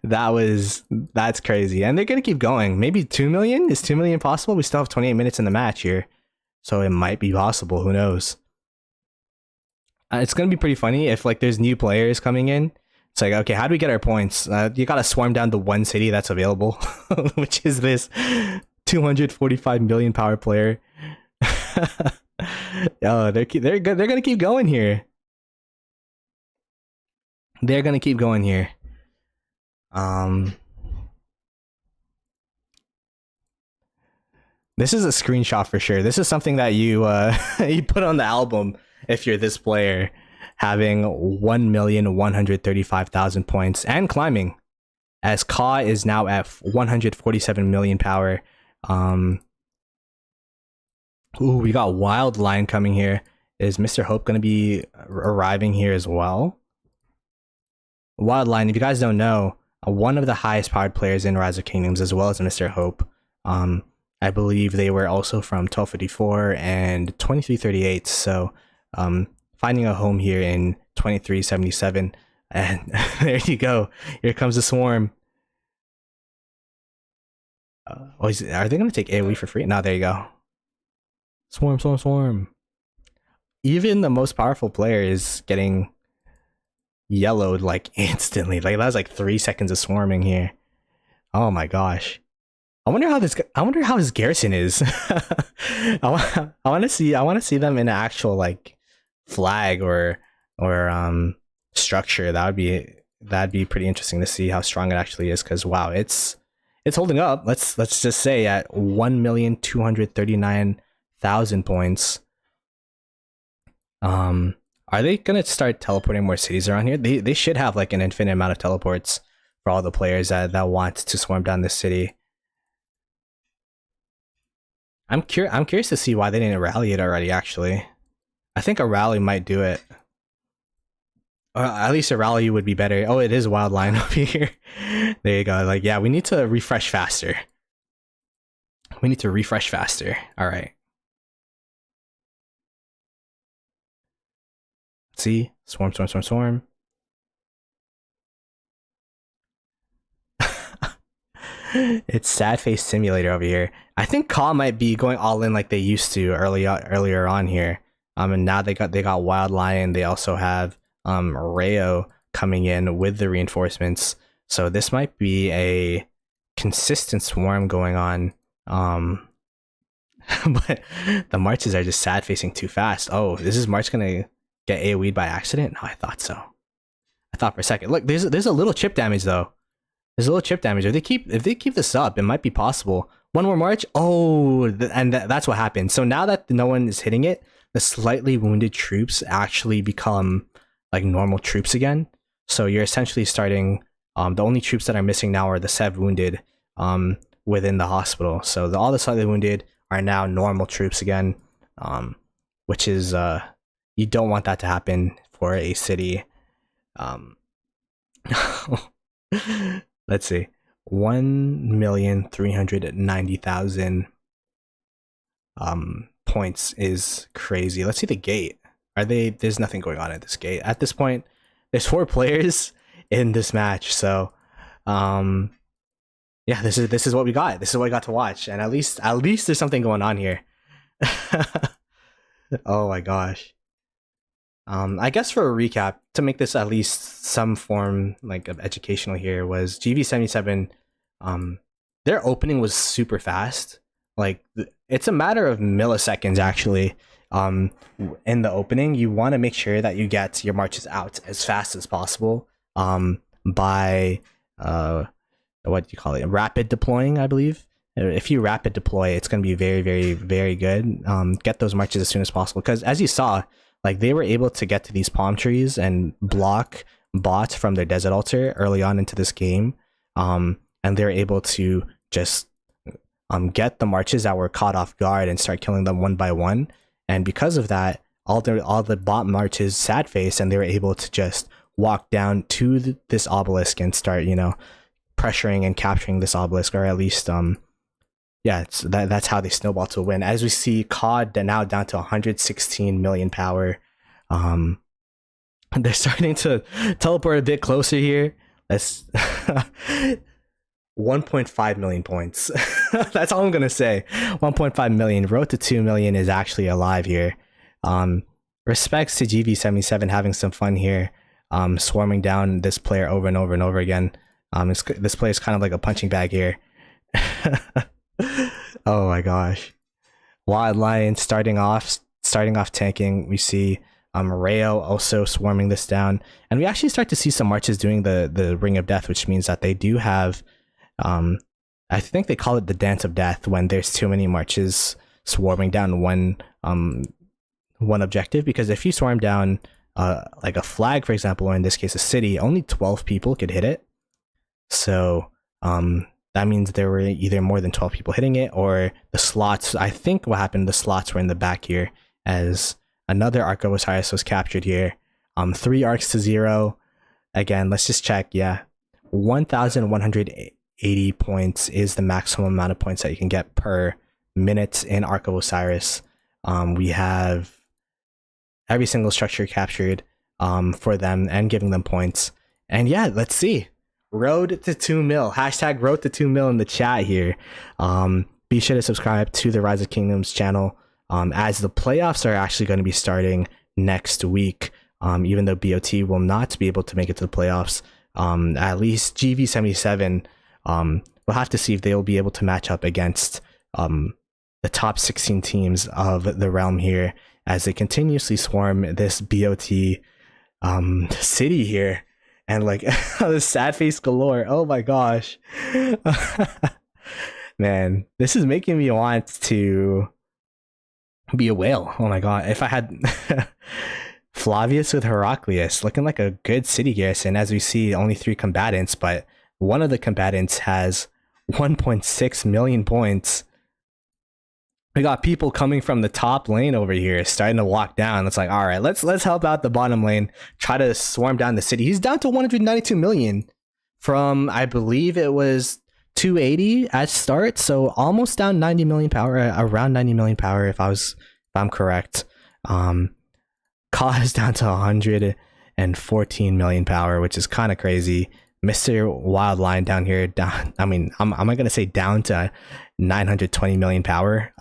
That's crazy. And they're gonna keep going. Maybe 2 million? Is 2 million possible? We still have 28 minutes in the match here. So it might be possible. Who knows? It's gonna be pretty funny if like there's new players coming in. It's like, okay, how do we get our points? You gotta swarm down to one city that's available, which is this 245 million power player. Oh, they're gonna keep going here. They're gonna keep going here. This is a screenshot for sure. This is something that you you put on the album if you're this player, having 1,135,000 points and climbing, as Ka is now at 147 million power. Ooh, we got Wild Lion coming here. Is Mr. Hope going to be arriving here as well? Wild Lion, if you guys don't know, one of the highest powered players in Rise of Kingdoms, as well as Mr. Hope. I believe they were also from 1254 and 2338. So finding a home here in 2377. And there you go. Here comes the swarm. Are they going to take AoE for free? No, there you go. Swarm, swarm, swarm. Even the most powerful player is getting yellowed like instantly. Like that was like 3 seconds of swarming here. Oh my gosh. I wonder how his garrison is. I want to see them in an actual like flag or structure. That'd be pretty interesting to see how strong it actually is, because wow, it's holding up. Let's just say at 1,239,000 points. Are they gonna start teleporting more cities around here? They should have like an infinite amount of teleports for all the players that want to swarm down this city. I'm curious to see why they didn't rally it already. Actually, I think a rally might do it. At least a rally would be better. Oh, it is Wild Lion over here. There you go. Like, yeah, we need to refresh faster. We need to refresh faster. All right. Let's see, swarm, swarm, swarm, swarm. It's Sad Face Simulator over here. I think Ka might be going all in like they used to earlier on here. And now they got Wild Lion. They also have Rayo coming in with the reinforcements. So this might be a consistent swarm going on. But the marches are just sad facing too fast. Oh, this is March gonna get AoE'd by accident? No, I thought so. I thought for a second. Look, there's a little chip damage though. There's a little chip damage. If they keep this up, it might be possible. One more march. Oh, and that's what happened. So now that no one is hitting it, the slightly wounded troops actually become like normal troops again. So you're essentially starting. The only troops that are missing now are the Sev wounded within the hospital. So all the slightly wounded are now normal troops again, which is you don't want that to happen for a city. Let's see, 1,390,000 points is crazy. Let's see the gate. There's nothing going on at this gate at this point. There's 4 players in this match, so yeah, this is what we got. This is what I got to watch, and at least there's something going on here. Oh my gosh. I guess for a recap, to make this at least some form like of educational here, was GV77. Their opening was super fast. Like it's a matter of milliseconds actually. In the opening, you want to make sure that you get your marches out as fast as possible. By what do you call it? Rapid deploying, I believe. If you rapid deploy, it's going to be very, very, very good. Get those marches as soon as possible, because as you saw, like they were able to get to these palm trees and block bots from their desert altar early on into this game, and they're able to just get the marches that were caught off guard and start killing them one by one. And because of that, all the bot marches sad face, and they were able to just walk down to this obelisk and start, you know, pressuring and capturing this obelisk, or at least yeah, that's how they snowball to a win. As we see, COD now down to 116 million power. They're starting to teleport a bit closer here. That's 1.5 million points. That's all I'm gonna say. 1.5 million. Road to 2 million is actually alive here. Respects to GV77 having some fun here. Swarming down this player over and over and over again. This player is kind of like a punching bag here. Oh my gosh. Wild Lion starting off tanking. We see Rayo also swarming this down, and we actually start to see some marches doing the Ring of Death, which means that they do have I think they call it the Dance of Death when there's too many marches swarming down one objective, because if you swarm down like a flag, for example, or in this case a city, only 12 people could hit it. So that means there were either more than 12 people hitting it, or the slots. I think what happened, the slots were in the back here, as another Arc of Osiris was captured here. 3 arcs to 0. Again, let's just check. Yeah, 1,180 points is the maximum amount of points that you can get per minute in Arc of Osiris. We have every single structure captured for them and giving them points. And yeah, let's see. Road to 2 mil. Hashtag road to 2 mil in the chat here. Be sure to subscribe to the Rise of Kingdoms channel, as the playoffs are actually going to be starting next week. Even though BOT will not be able to make it to the playoffs, at least GV77, we'll have to see if they'll be able to match up against the top 16 teams of the realm here, as they continuously swarm this BOT city here. And like the sad face galore. Oh my gosh. Man, this is making me want to be a whale. Oh my god. If I had Flavius with Heraclius, looking like a good city garrison. As we see, only 3 combatants, but one of the combatants has 1.6 million points. We got people coming from the top lane over here starting to walk down. It's like, all right, let's help out the bottom lane, try to swarm down the city. He's down to 192 million from, I believe it was 280 at start, so almost down 90 million power, around 90 million power if I'm correct. Ka is down to 114 million power, which is kind of crazy. Mr. Wild Lion down here, down. I mean, am I gonna say down to 920 million power?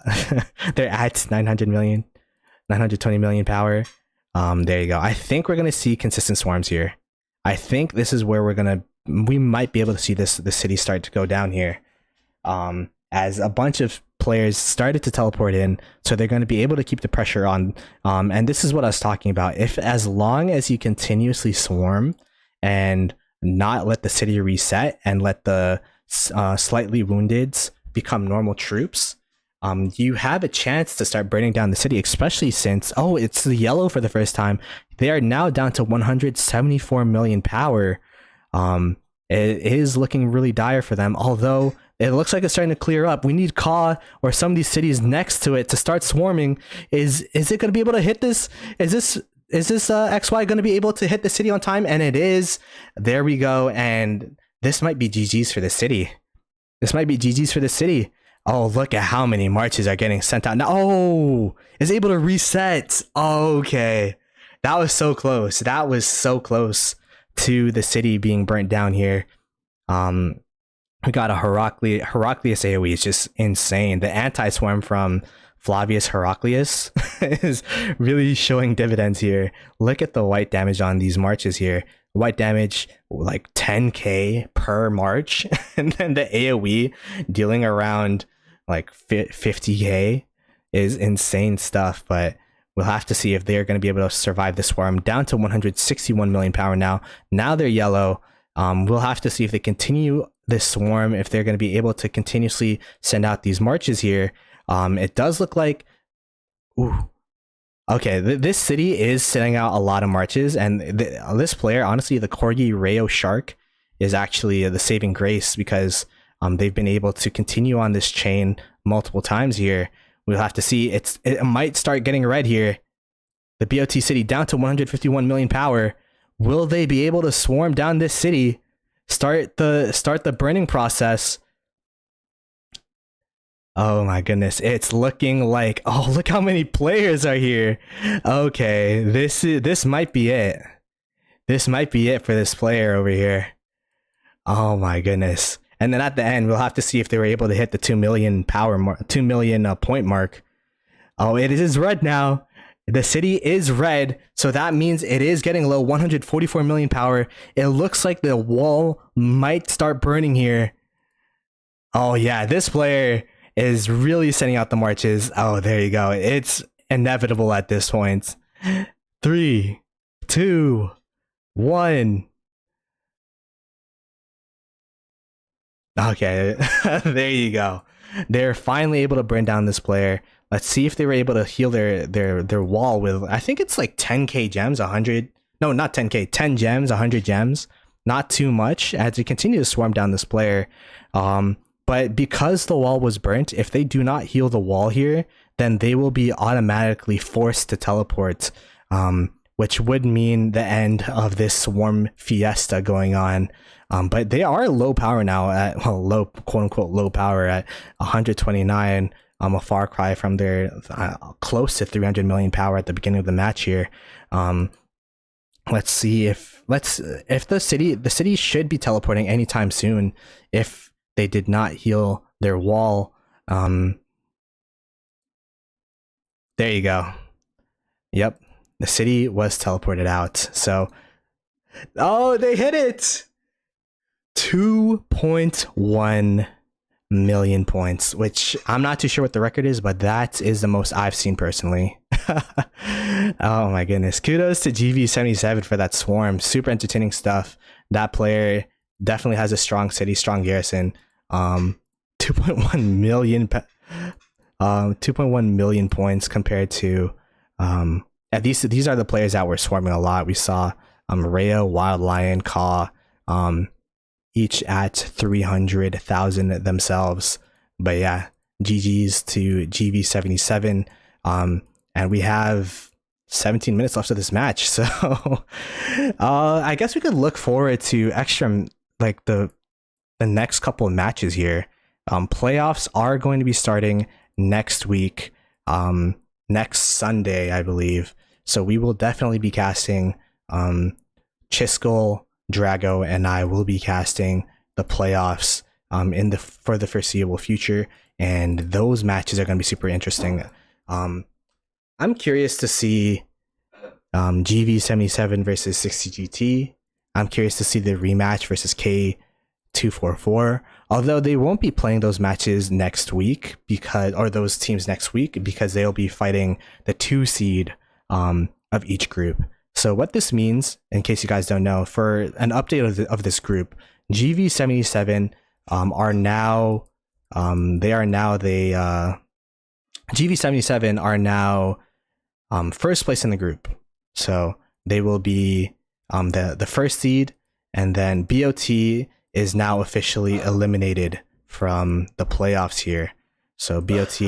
They're at 920 million power. There you go. I think we're gonna see consistent swarms here. I think this is where we might be able to see the city start to go down here. As a bunch of players started to teleport in, so they're going to be able to keep the pressure on. And this is what I was talking about. As long as you continuously swarm and not let the city reset and let the slightly woundeds become normal troops, you have a chance to start burning down the city, especially since, it's the yellow for the first time. They are now down to 174 million power. It is looking really dire for them, although it looks like it's starting to clear up. We need Ka or some of these cities next to it to start swarming. Is it going to be able to hit this? Is this XY going to be able to hit the city on time? And it is. There we go. And this might be GG's for the city. Oh, look at how many marches are getting sent out now. Oh, is able to reset. Okay. That was so close. To the city being burnt down here. We got a Heraclius AoE is just insane. The anti-swarm from Flavius Heraclius is really showing dividends here. Look at the white damage on these marches here. White damage like 10k per march, and then the AoE dealing around like 50k is insane stuff. But we'll have to see if they're going to be able to survive the swarm. Down to 161 million power now. Now they're yellow. We'll have to see if they continue this swarm, if they're going to be able to continuously send out these marches here. It does look like, ooh, okay, this city is sending out a lot of marches, and this player, honestly, the Corgi Rayo Shark is actually the saving grace, because they've been able to continue on this chain multiple times here. We'll have to see. It might start getting red here. The BOT city down to 151 million power. Will they be able to swarm down this city? Start the burning process. Oh my goodness, it's looking like, oh, look how many players are here. Okay, this might be it. This might be it for this player over here. Oh my goodness. And then at the end, we'll have to see if they were able to hit the 2 million power 2 million point mark. Oh, it is red now. The city is red, so that means it is getting low. 144 million power. It looks like the wall might start burning here. Oh yeah, this player is really sending out the marches. Oh, there you go. It's inevitable at this point. 3, 2, 1. Okay, there you go. They're finally able to burn down this player. Let's see if they were able to heal their wall with, I think it's like 10k gems, 100. No, not 10k, 10 gems, 100 gems. Not too much as they continue to swarm down this player. But because the wall was burnt, if they do not heal the wall here, then they will be automatically forced to teleport, which would mean the end of this swarm fiesta going on. But they are low power now at, well, low, quote unquote, low power at 129. A far cry from their close to 300 million power at the beginning of the match here. Let's see if the city should be teleporting anytime soon if they did not heal their wall. There you go. Yep, the city was teleported out. So, oh, they hit it. 2.1 million points, which I'm not too sure what the record is, but that is the most I've seen personally. Oh my goodness. Kudos to GV77 for that swarm. Super entertaining stuff. That player definitely has a strong city, strong garrison. 2.1 million 2.1 million points compared to these are the players that were swarming a lot. We saw Rayo, Wild Lion, Ka, each at 300,000 themselves. But yeah, GG's to GV77. And we have 17 minutes left of this match, so I guess we could look forward to extra, like the next couple of matches here. Playoffs are going to be starting next week, next Sunday, I believe. So we will definitely be casting. Chiskel, Drago, and I will be casting the playoffs for the foreseeable future, and those matches are going to be super interesting. I'm curious to see GV77 versus 60GT. I'm curious to see the rematch versus K244. Although they won't be playing those matches next week those teams next week, because they'll be fighting the 2 seed of each group. So what this means, in case you guys don't know, for an update of this group, GV77 GV77 are now first place in the group. So they will be the first seed, and then BOT is now officially eliminated from the playoffs here. So BOT,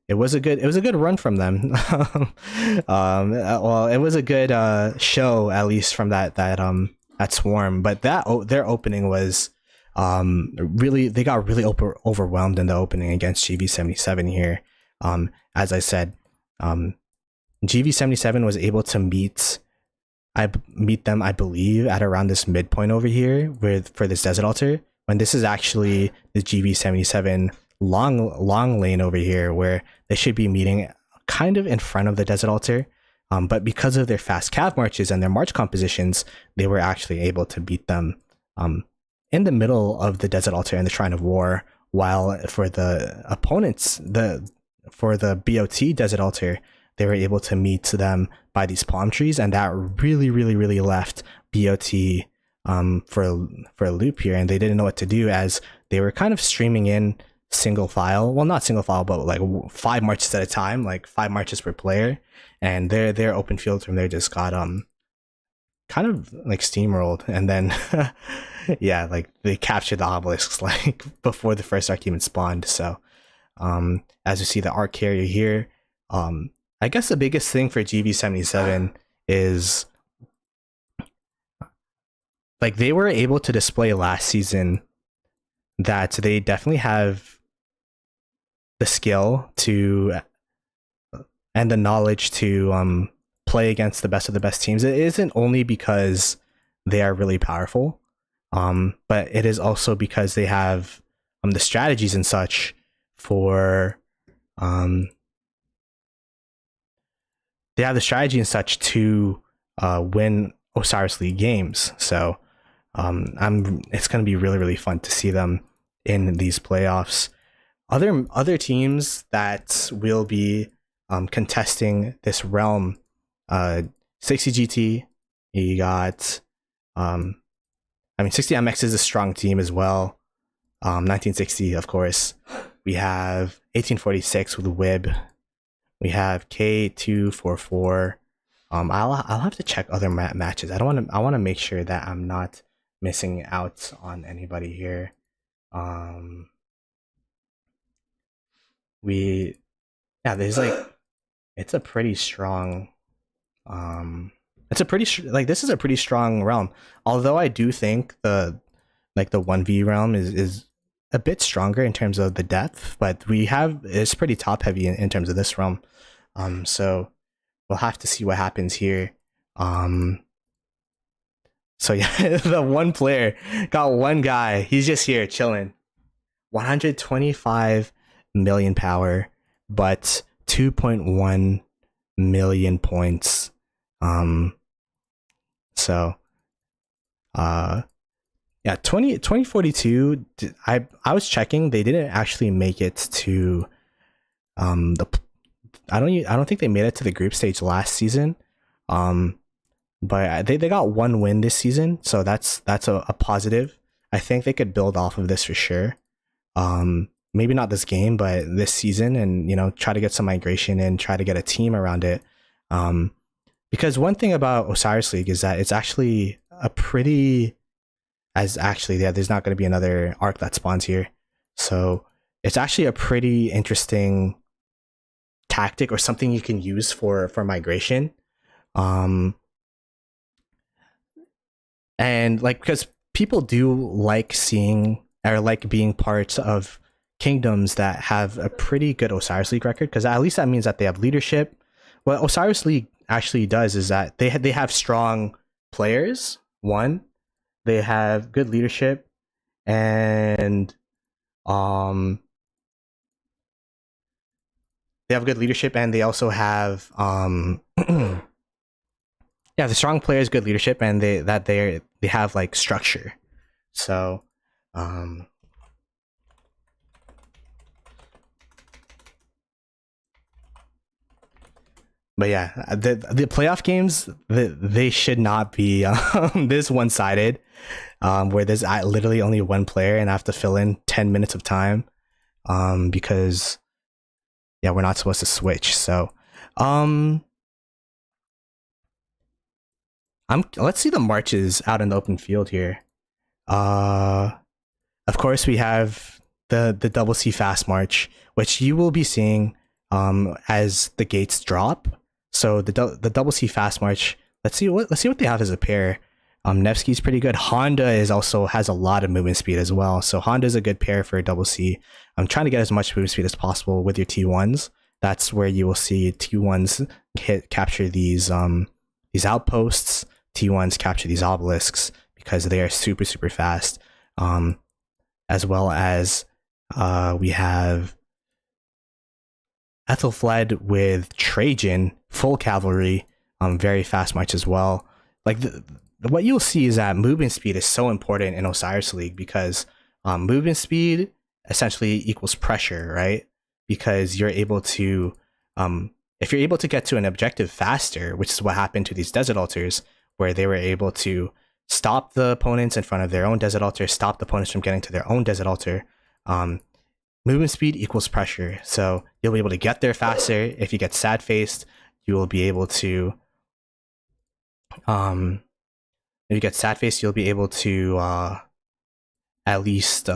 it was a good run from them. Well, it was a good show, at least from that swarm. But their opening was really, they got really overwhelmed in the opening against GV77 here. As I said, GV77 was able to meet them, I believe, at around this midpoint over here for this Desert Altar. when this is actually the GV77 long lane over here, where they should be meeting kind of in front of the Desert Altar. But because of their fast cav marches and their march compositions, they were actually able to beat them in the middle of the Desert Altar and the Shrine of War, while for the opponents, for the BOT Desert Altar, they were able to meet them by these palm trees, and that really left BOT for a loop here, and they didn't know what to do, as they were kind of streaming in single file, well, not single file, but like 5 marches at a time, like 5 marches per player, and their open field from there just got kind of like steamrolled, and then yeah, like they captured the obelisks like before the first arc even spawned. So as you see the arc carrier here, I guess the biggest thing for GV77 is like they were able to display last season that they definitely have the skill to and the knowledge to play against the best of the best teams. It isn't only because they are really powerful, but it is also because they have the strategies and such for they have the strategy and such to win Osiris League games. So it's going to be really fun to see them in these playoffs. Other teams that will be contesting this realm, 60 GT, you got 60 MX is a strong team as well. 1960, of course. We have 1846 with Wib. We have K244. I'll have to check other matches. I want to make sure that I'm not missing out on anybody here. There's like, it's a pretty strong this is a pretty strong realm, although I do think the 1v realm is a bit stronger in terms of the depth, but it's pretty top heavy in terms of this realm. So we'll have to see what happens here. So yeah, the one player got one guy, he's just here chilling. 125 million power, but 2.1 million points. So 2042, I was checking, they didn't actually make it to I don't think they made it to the group stage last season. But they got one win this season, so that's a positive. I think they could build off of this for sure. Maybe not this game, but this season, and try to get some migration and try to get a team around it. Because one thing about Osiris League is that it's actually there's not going to be another arc that spawns here, so it's actually a pretty interesting tactic or something you can use for migration. And because people do like seeing or like being parts of kingdoms that have a pretty good Osiris League record, because at least that means that they have leadership. What Osiris League actually does is that they have strong players. One, they have good leadership, and they also have the strong players, good leadership, and they have like structure. So but yeah, the playoff games, they should not be this one-sided, where there's literally only one player and I have to fill in 10 minutes of time, because we're not supposed to switch. So let's see the marches out in the open field here. Of course, we have the double C fast march, which you will be seeing as the gates drop. So the double C fast march. Let's see what they have as a pair. Nevsky's pretty good. Honda has a lot of movement speed as well. So Honda is a good pair for double C. I'm trying to get as much movement speed as possible with your T1s. That's where you will see T1s capture these outposts. T1s capture these obelisks because they are super fast. as well as we have Ethelfled with Trajan, full cavalry, very fast march as well. Like what you'll see is that movement speed is so important in Osiris League because movement speed essentially equals pressure, right? Because you're able to, if you're able to get to an objective faster, which is what happened to these Desert Altars, where they were able to stop the opponents in front of their own Desert Altar, stop the opponents from getting to their own Desert Altar. Movement speed equals pressure, so you'll be able to get there faster. If you get sad faced, you will be able to if you get sad faced, you'll be able to at least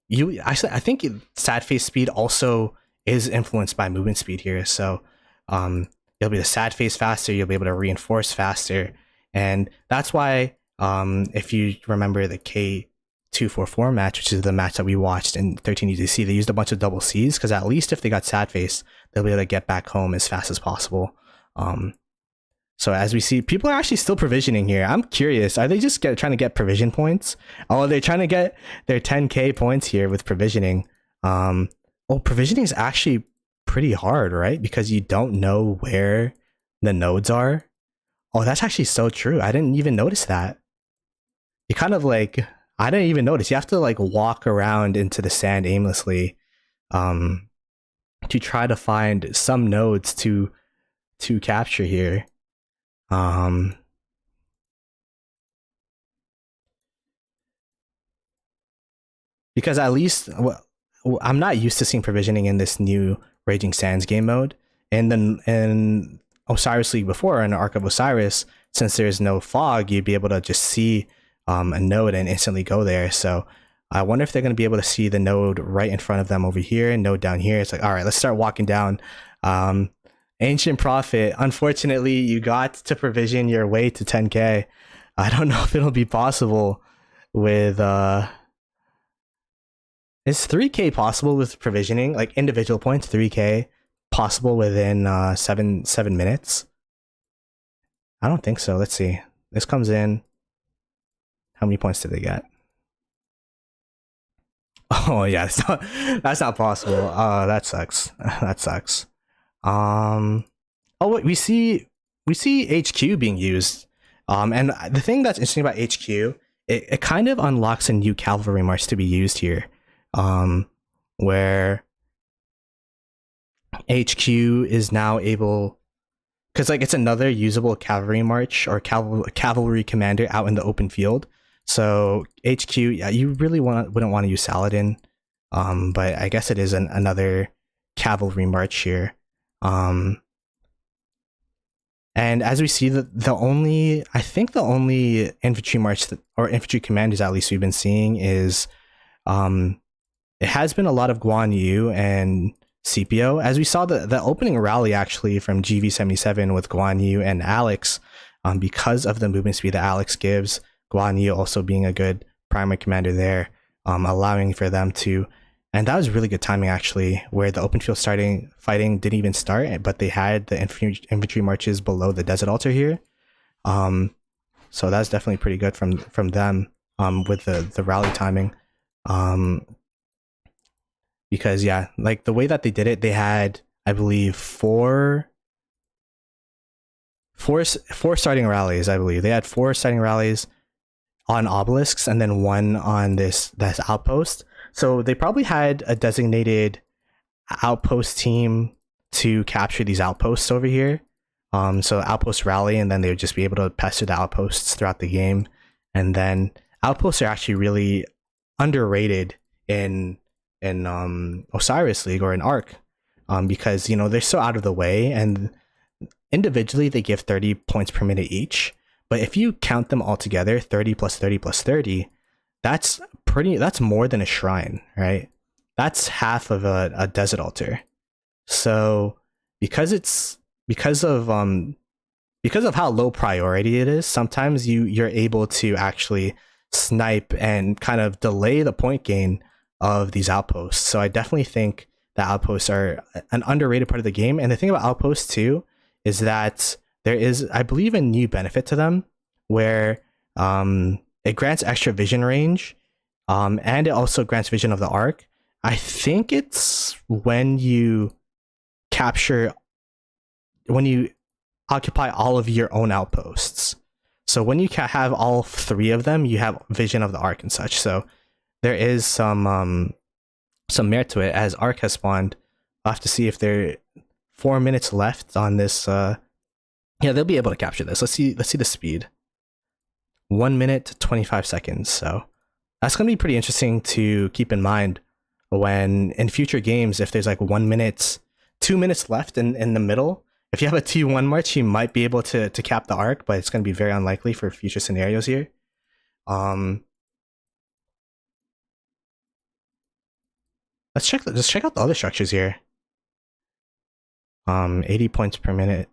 you actually, I think sad face speed also is influenced by movement speed here, so you'll be able to sad face faster, you'll be able to reinforce faster, and that's why if you remember the K244 match, which is the match that we watched in 13 UTC, they used a bunch of double C's because at least if they got sad face, they'll be able to get back home as fast as possible. So as we see, people are actually still provisioning here. I'm curious, are they just trying to get provision points? Oh, they're trying to get their 10k points here with provisioning. Well, provisioning is actually pretty hard, right? Because you don't know where the nodes are. Oh, that's actually so true. I didn't even notice that. You kind of like, I didn't even notice. You have to like walk around into the sand aimlessly to try to find some nodes to capture here. Because at least, well, I'm not used to seeing provisioning in this new Raging Sands game mode. And then in Osiris League before, in Ark of Osiris, since there's no fog, you'd be able to just see a node and instantly go there. So I wonder if they're going to be able to see the node right in front of them over here and node down here. It's like, all right, let's start walking down. Ancient Prophet, unfortunately, you got to provision your way to 10k. I don't know if it'll be possible with is 3k possible with provisioning, like individual points? 3k possible within 7 minutes? I don't think so. Let's see. This comes in. How many points did they get? Oh yeah, that's not possible. That sucks. That sucks. Oh wait, we see HQ being used. And the thing that's interesting about HQ, it kind of unlocks a new cavalry march to be used here. Where HQ is now able, because like it's another usable cavalry march or cavalry commander out in the open field. So HQ, yeah, you really wouldn't want to use Saladin, but I guess it is another cavalry march here. And as we see, the only infantry march or infantry commanders at least we've been seeing is it has been a lot of Guan Yu and CPO. As we saw the opening rally actually from GV77 with Guan Yu and Alex, because of the movement speed that Alex gives, Guan Yu also being a good primary commander there, allowing for them to, and that was really good timing actually, where the open field fighting didn't even start, but they had the infantry marches below the Desert Altar here. So that's definitely pretty good from them with the rally timing. Because yeah, like the way that they did it, they had, I believe, four starting rallies. I believe they had 4 starting rallies on obelisks and then 1 on this outpost. So they probably had a designated outpost team to capture these outposts over here. So outpost rally, and then they would just be able to pester the outposts throughout the game. And then outposts are actually really underrated in Osiris League or in Ark, because they're so out of the way, and individually they give 30 points per minute each. But if you count them all together, 30 plus 30 plus 30, that's more than a shrine, right? That's half of a Desert Altar. So because of how low priority it is, sometimes you're able to actually snipe and kind of delay the point gain of these outposts. So I definitely think that outposts are an underrated part of the game. And the thing about outposts too is that there is, I believe, a new benefit to them where it grants extra vision range And it also grants vision of the arc. I think it's when you occupy all of your own outposts. So when you have all 3 of them, you have vision of the arc and such. So there is some merit to it, as arc has spawned. I'll have to see if there 4 minutes left on this. Yeah, they'll be able to capture this. Let's see the speed. 1 minute 25 seconds. So that's gonna be pretty interesting to keep in mind when in future games, if there's like 1 minute, 2 minutes left in the middle. If you have a T1 march, you might be able to cap the arc, but it's going to be very unlikely for future scenarios here. Let's check out the other structures here. 80 points per minute,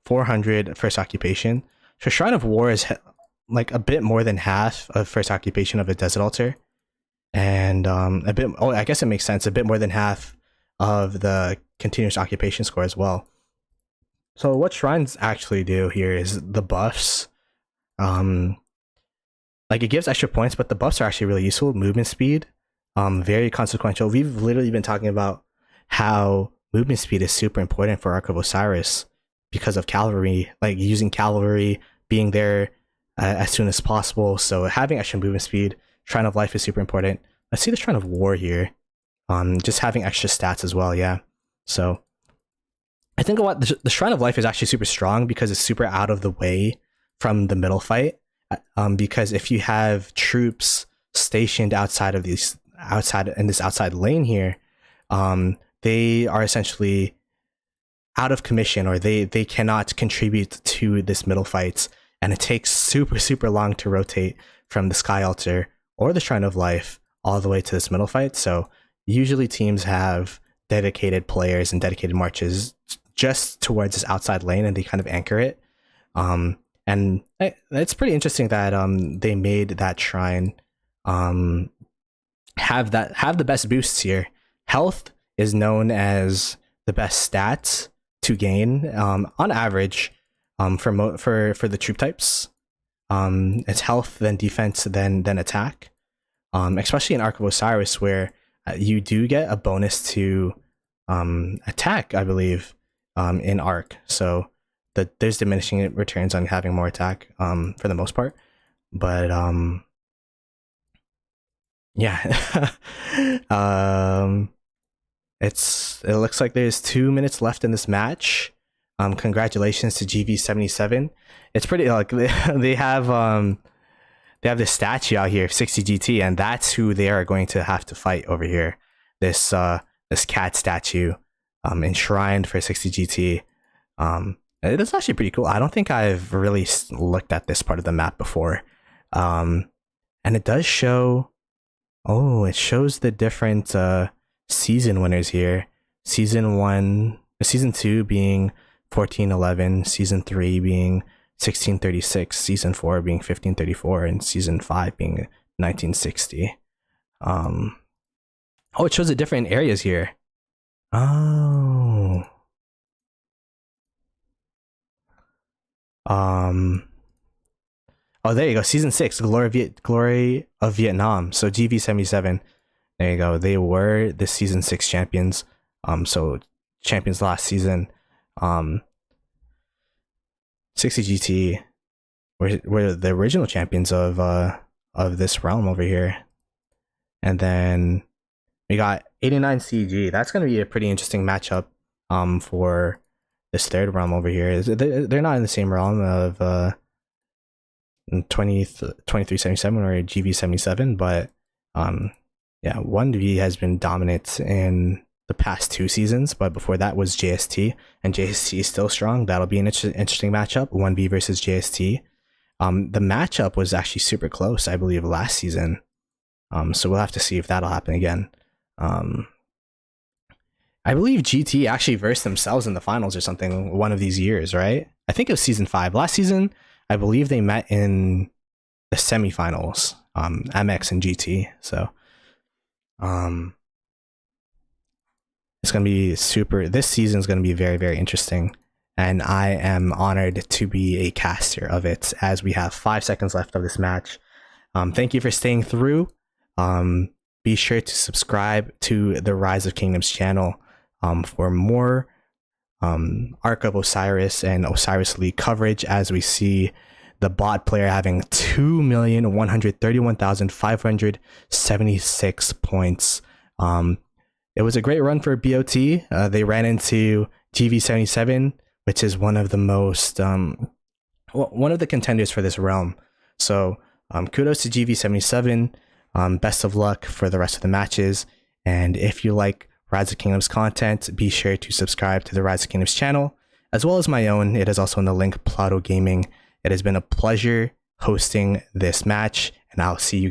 400 first occupation. So Shrine of War is like a bit more than half of first occupation of a Desert Altar, and a bit. Oh, I guess it makes sense. A bit more than half of the continuous occupation score as well. So what shrines actually do here is the buffs. Like it gives extra points, but the buffs are actually really useful. Movement speed, very consequential. We've literally been talking about how movement speed is super important for Ark of Osiris because of cavalry, like using cavalry, being there as soon as possible. So having extra movement speed, Shrine of Life is super important. Let's see the Shrine of War here. Just having extra stats as well, yeah. So I think the Shrine of Life is actually super strong because it's super out of the way from the middle fight. Because if you have troops stationed outside in this outside lane here, they are essentially out of commission, or they cannot contribute to this middle fight, and it takes super long to rotate from the Sky Altar or the Shrine of Life all the way to this middle fight. So usually teams have dedicated players and dedicated marches just towards this outside lane, and they kind of anchor it. And it's pretty interesting that they made that shrine have the best boosts here. Health is known as the best stats to gain on average for the troop types. It's health, then defense, then attack. Especially in Ark of Osiris, where you do get a bonus to attack, I believe, in Ark. So there's diminishing returns on having more attack for the most part. But yeah. It looks like there's 2 minutes left in this match. Congratulations to GV77. It's pretty like they have this statue out here of 60 GT, and that's who they are going to have to fight over here. This cat statue enshrined for 60 GT. It's actually pretty cool. I don't think I've really looked at this part of the map before. And it does show, it shows the different season winners here. Season 2 being 1411, Season 3 being 1636, Season 4 being 1534, and Season 5 being 1960. It shows the different areas here. There you go. Season 6, Glory of Vietnam. So GV77. There you go. They were the Season 6 champions. So champions last season. 60 GT were the original champions of this realm over here. And then we got 89 CG. That's going to be a pretty interesting matchup for this third realm over here. They're not in the same realm of 2377 or GV77, but yeah, 1V has been dominant in the past 2 seasons, but before that was JST, and JST is still strong. That'll be an interesting matchup, 1V versus JST. The matchup was actually super close, I believe, last season. So we'll have to see if that'll happen again. I believe GT actually versed themselves in the finals or something one of these years, right? I think it was Season 5. Last season, I believe they met in the semifinals, MX and GT. So it's going to be this season is going to be very, very interesting. And I am honored to be a caster of it, as we have 5 seconds left of this match. Thank you for staying through. Be sure to subscribe to the Rise of Kingdoms channel for more Ark of Osiris and Osiris League coverage, as we see the bot player having 2,131,576 points. It was a great run for BOT. They ran into GV77, which is one of the most one of the contenders for this realm. So kudos to GV77. Best of luck for the rest of the matches. And if you like Rise of Kingdoms content, be sure to subscribe to the Rise of Kingdoms channel, as well as my own. It is also in the link, Plato Gaming. It has been a pleasure hosting this match, and I'll see you